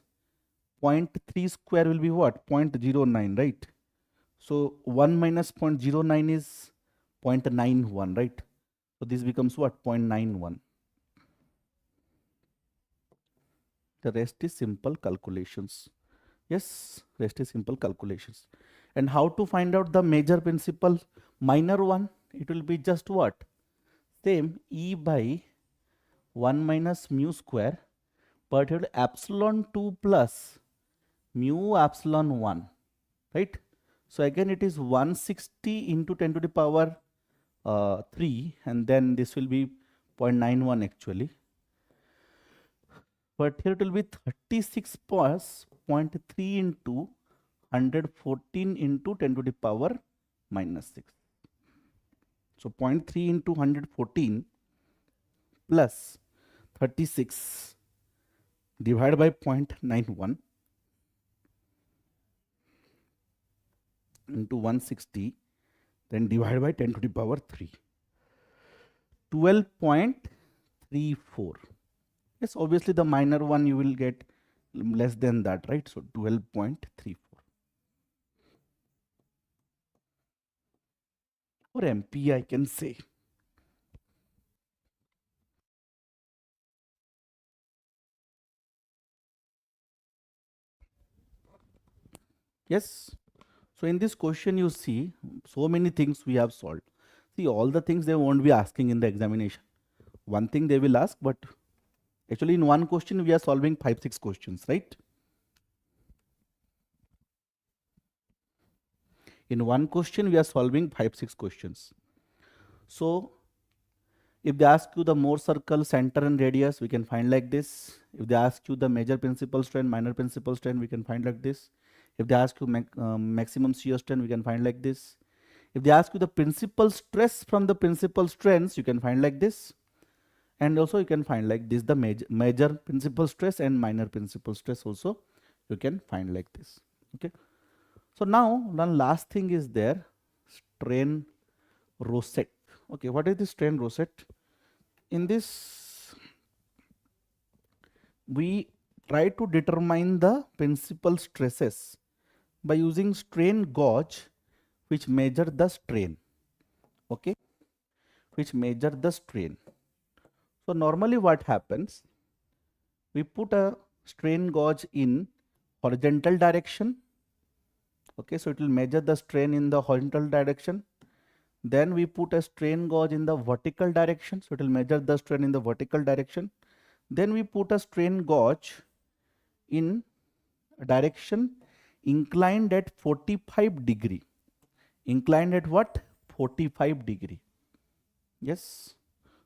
0.3 square will be what? 0.09, right? So 1 minus 0.09 is 0.91, right? So this becomes what? 0.91. The rest is simple calculations. Yes, rest is simple calculations. And how to find out the major principal? Minor one, it will be just what? Same, E by 1 minus mu square, but it will epsilon 2 plus mu epsilon 1, right? So again it is 160 into 10 to the power 3, and then this will be 0.91 actually. But here it will be 36 plus 0.3 into 114 into 10 to the power minus 6. So 0.3 into 114 plus 36 divided by 0.91 into 160, then divided by 10 to the power 3. 12.34. Yes, obviously the minor one you will get less than that, right? So 12.34. Or MP I can say. Yes. So in this question you see so many things we have solved. See, all the things they won't be asking in the examination. One thing they will ask, but actually in one question we are solving 5-6 questions, right? In one question we are solving 5-6 questions. So if they ask you the Mohr circle, center and radius, we can find like this. If they ask you the major principal strain, minor principal strain, we can find like this. If they ask you maximum shear strain, we can find like this. If they ask you the principal stress from the principal strains, you can find like this. And also you can find like this, the major principal stress and minor principal stress also you can find like this. Okay. So now one last thing is there, strain rosette. Okay, what is the strain rosette? In this, we try to determine the principal stresses by using strain gauge, which measure the strain. Okay, which measure the strain. So normally what happens, we put a strain gauge in horizontal direction. Okay, so it will measure the strain in the horizontal direction. Then we put a strain gauge in the vertical direction, so it will measure the strain in the vertical direction. Then we put a strain gauge in a direction inclined at 45 degree. Inclined at what? 45 degree. Yes.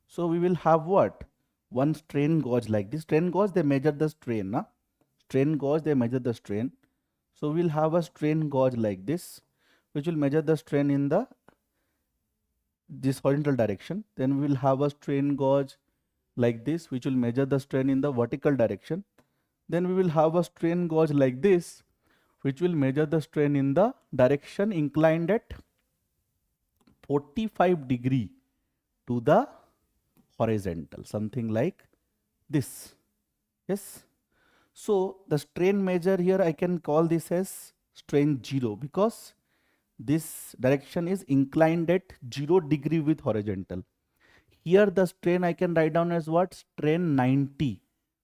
So we will have what? One strain gauge like this. Strain gauge, they measure the strain. Na? Strain gauge, they measure the strain. So we'll have a strain gauge like this, which will measure the strain in the this horizontal direction. Then we will have a strain gauge like this, which will measure the strain in the vertical direction. Then we will have a strain gauge like this, which will measure the strain in the direction inclined at 45 degree to the horizontal, something like this. Yes. So the strain measure here, I can call this as strain 0, because this direction is inclined at 0 degree with horizontal. Here the strain I can write down as what? Strain 90,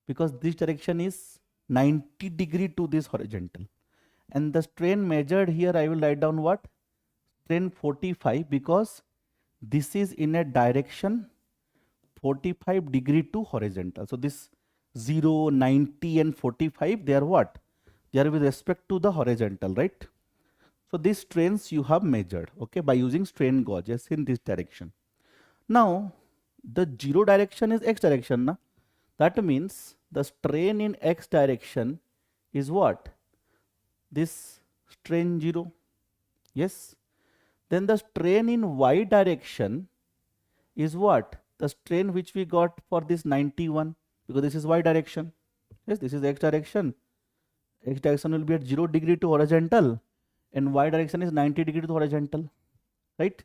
because this direction is 90 degree to this horizontal. And the strain measured here I will write down what? Strain 45, because this is in a direction 45 degree to horizontal. So this 0, 90 and 45, they are what? They are with respect to the horizontal, right? So these strains you have measured, okay, by using strain gauges in this direction. Now the 0 direction is x direction. Na? That means the strain in x direction is what? This strain 0. Yes. Then the strain in y direction is what? The strain which we got for this 91, because this is y direction. Yes, this is x direction. X direction will be at 0 degree to horizontal and y direction is 90 degree to horizontal, right?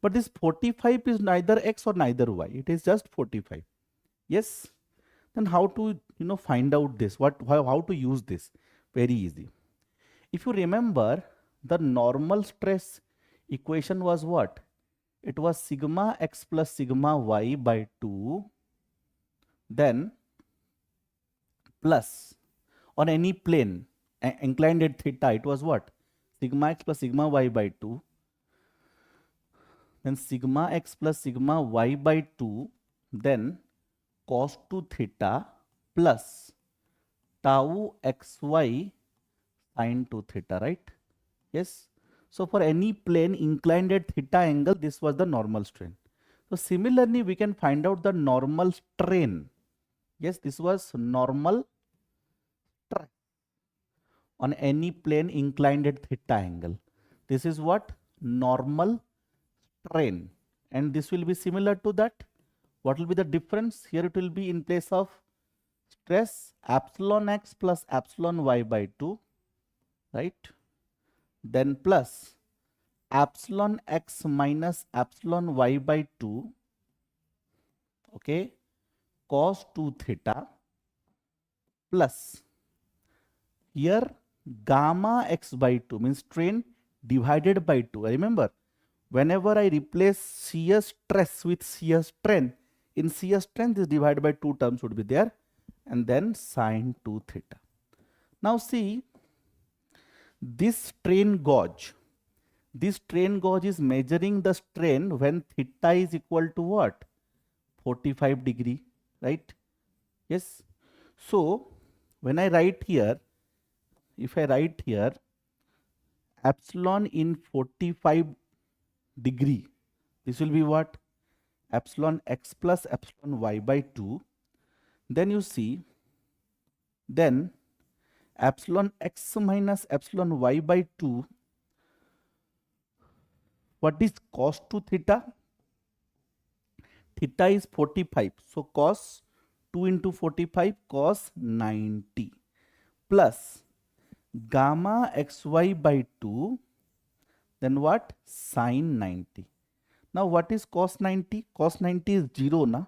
But this 45 is neither x or neither y. It is just 45. Yes. Then how to find out this? How to use this? Very easy. If you remember, the normal stress equation was what? It was sigma x plus sigma y by 2, then plus on any plane inclined at theta, it was what? Sigma x plus sigma y by 2, then sigma x plus sigma y by 2, then cos 2 theta plus tau xy sin 2 theta, right? Yes. So for any plane inclined at theta angle, this was the normal strain. So similarly, we can find out the normal strain. Yes, this was normal strain on any plane inclined at theta angle. This is what? Normal strain. And this will be similar to that. What will be the difference? Here it will be in place of stress epsilon x plus epsilon y by 2, right? Then plus epsilon x minus epsilon y by 2, okay, cos 2 theta, plus here gamma x by 2 means strain divided by 2. Remember, whenever I replace shear stress with shear strain, in shear strain this divided by 2 terms would be there, and then sin 2 theta. Now see, this strain gauge is measuring the strain when theta is equal to what? 45 degree, right? Yes. So when I write here, if I write here epsilon in 45 degree, this will be what? Epsilon x plus epsilon y by 2. Then you see, then epsilon x minus epsilon y by 2. What is cos 2 theta? Theta is 45. So cos 2 into 45, cos 90, plus gamma xy by 2, then what? Sin 90. Now what is cos 90? Cos 90 is 0, na?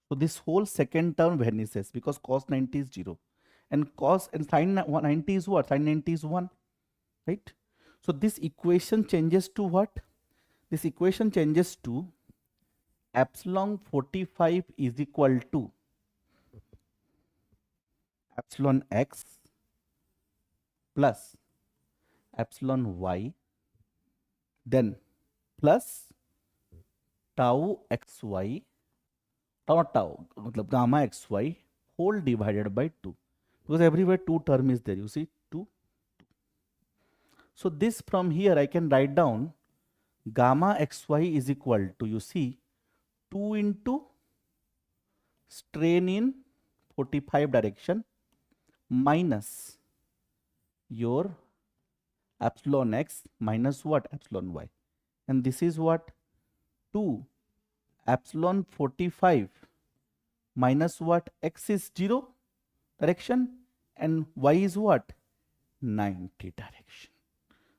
So this whole second term vanishes because cos 90 is 0. And sin 90 is what? Sin 90 is 1, right? So this equation changes to what? This equation changes to epsilon 45 is equal to epsilon x plus epsilon y, then plus tau xy, मतलब gamma xy whole divided by 2, because everywhere 2 term is there, you see 2. So this from here I can write down gamma xy is equal to, you see, 2 into strain in 45 direction minus your epsilon x minus what? Epsilon y. And this is what? 2 epsilon 45 minus what? X is 0 direction and y is what? 90 direction.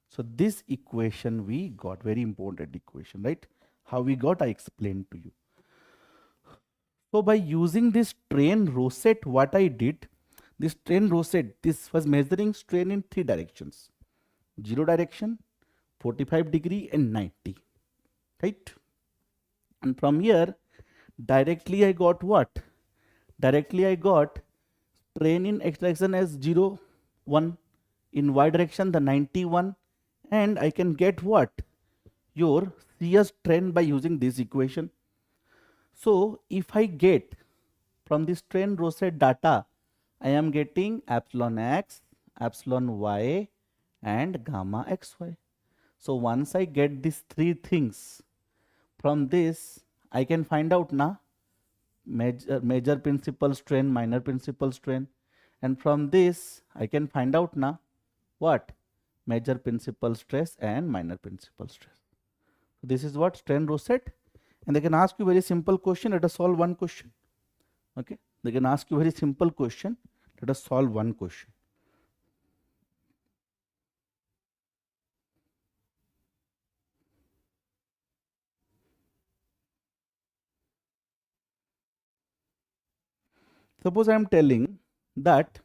So this equation we got, very important equation, right? How we got, I explained to you. So by using this strain rosette, what I did, this strain rosette, this was measuring strain in 3 directions: 0 direction, 45 degree and 90, right? And from here directly I got what? Directly I got strain in x direction as 0, 1, in y direction the 91, and I can get what? Your shear strain by using this equation. So if I get from the strain rosette data, I am getting epsilon x, epsilon y and gamma xy. So once I get these 3 things, from this I can find out na major principal strain, minor principal strain, and from this I can find out na what? Major principal stress and minor principal stress. So this is what? Strain rosette. And they can ask you very simple question. Let us solve one question. Okay, they can ask you very simple question. Let us solve one question. Suppose I am telling that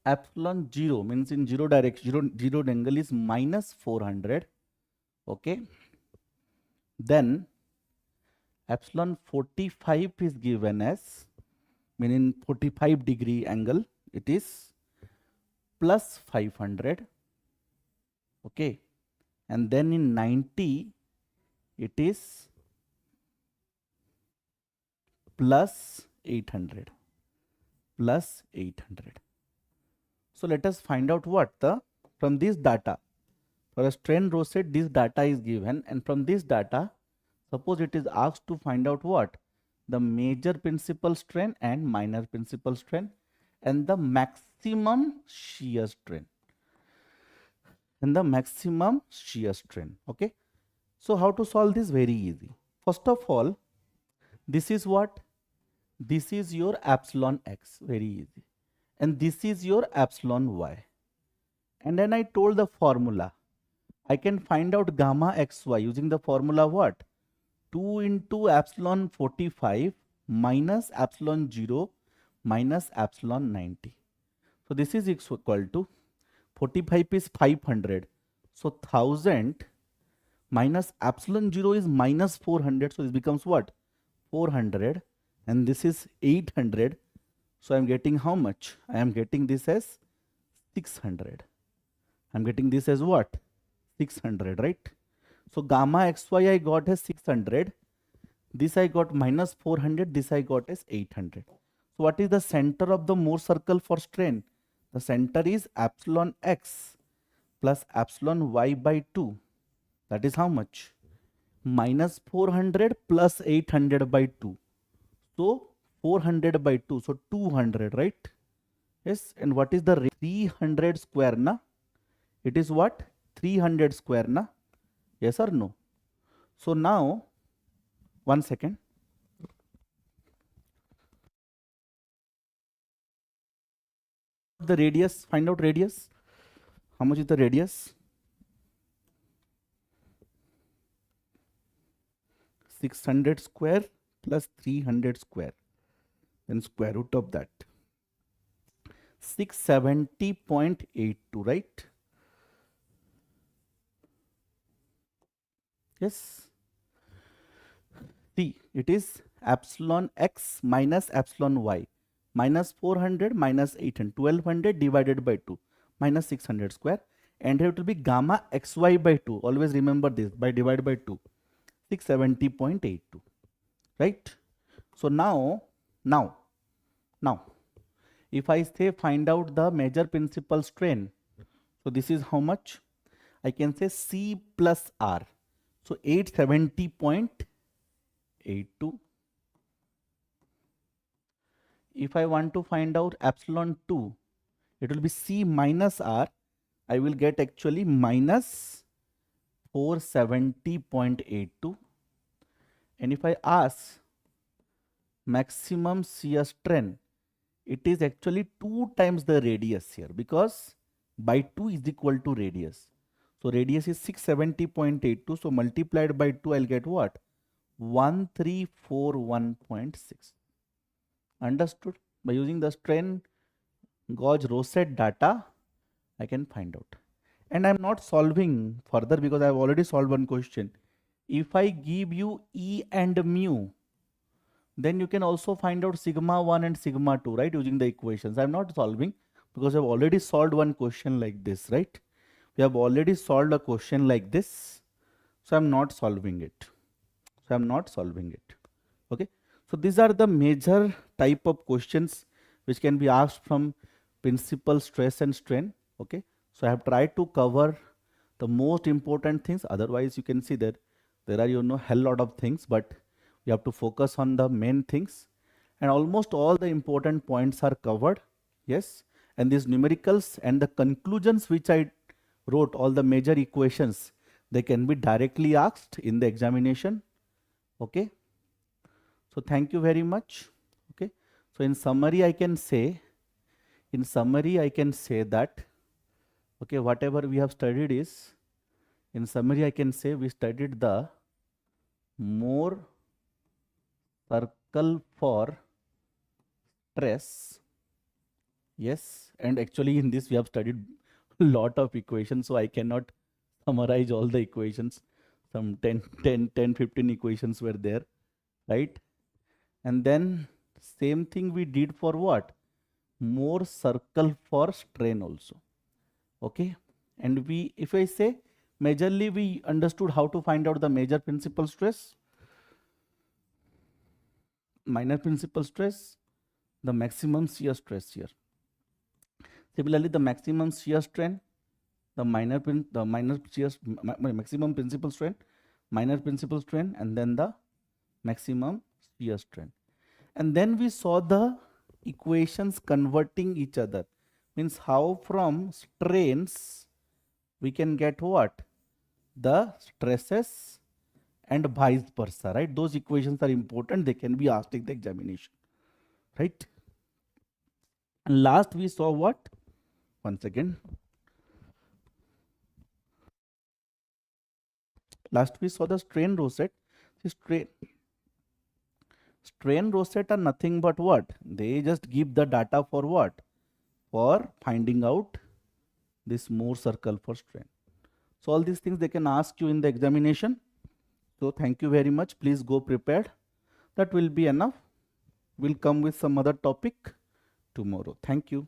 epsilon 0 means in zero direction, zero angle is minus 400. Okay. Then epsilon 45 is given as, meaning 45-degree angle, it is plus 500. Okay. And then in 90, it is plus 800. Plus 800. So let us find out what from this data. For a strain rosette, this data is given, and from this data, suppose it is asked to find out what? The major principal strain and minor principal strain and the maximum shear strain. Okay. So how to solve this? Very easy. First of all, this is what? This is your epsilon x. Very easy. And this is your epsilon y. And then I told the formula. I can find out gamma xy using the formula what? 2 into epsilon 45 minus epsilon 0 minus epsilon 90. So this is equal to 45 is 500. So 1000 minus epsilon 0 is minus 400. So this becomes what? 400. And this is 800. So I am getting how much? I am getting this as 600. I am getting this as what? 600, right? So gamma xy I got as 600. This I got minus 400. This I got as 800. So what is the center of the Mohr circle for strain? The center is epsilon x plus epsilon y by 2. That is how much? Minus 400 plus 800 by 2. So 400 by 2. So 200, right? Yes. And what is the 300 square, na? It is what? 300 square, na? Yes or no? So now, 1 second. The radius, find out radius. How much is the radius? 600 square plus 300 square. Then square root of that. 670.82, right? Yes. See, it is epsilon x minus epsilon y. Minus 400 minus 800. 1200 divided by 2. Minus 600 square. And here it will be gamma xy by 2. Always remember this. By divided by 2. 670.82. Right? So now, if I say find out the major principal strain. So this is how much? I can say C plus R. So 870.82. If I want to find out epsilon 2, it will be C minus R. I will get actually minus 470.82. And if I ask maximum shear strain, it is actually 2 times the radius here, because by 2 is equal to radius. So radius is 670.82. So multiplied by 2, I'll get what? 1341.6. Understood? By using the strain gauge rosette data, I can find out. And I'm not solving further because I've already solved one question. If I give you E and mu, then you can also find out sigma 1 and sigma 2, right? Using the equations. I'm not solving because I've already solved one question like this, right? We have already solved a question like this. So I'm not solving it. Okay. So these are the major type of questions which can be asked from principal stress and strain. Okay. So I have tried to cover the most important things. Otherwise, you can see that there are, hell lot of things, but you have to focus on the main things. And almost all the important points are covered. Yes. And these numericals and the conclusions which I wrote, all the major equations, they can be directly asked in the examination. Okay. So thank you very much. Okay. So in summary, I can say that, okay, whatever we have studied is, in summary, I can say we studied the Mohr circle for stress. Yes, and actually in this we have studied a lot of equations, so I cannot summarize all the equations. Some 15 equations were there, right? And then same thing we did for what? More circle for strain also. Okay, and we, if I say majorly, we understood how to find out the major principal stress, minor principal stress, the maximum shear stress here. Similarly, the maximum shear strain, the maximum principal strain, minor principal strain, and then the maximum shear strain. And then we saw the equations converting each other, means how from strains we can get what? The stresses and vice versa, right? Those equations are important. They can be asked in the examination, right? And last we saw what? Once again, last we saw the strain rosette. Strain rosette are nothing but what? They just give the data for what? For finding out this Mohr circle for strain. So all these things they can ask you in the examination. So thank you very much. Please go prepared. That will be enough. We'll come with some other topic tomorrow. Thank you.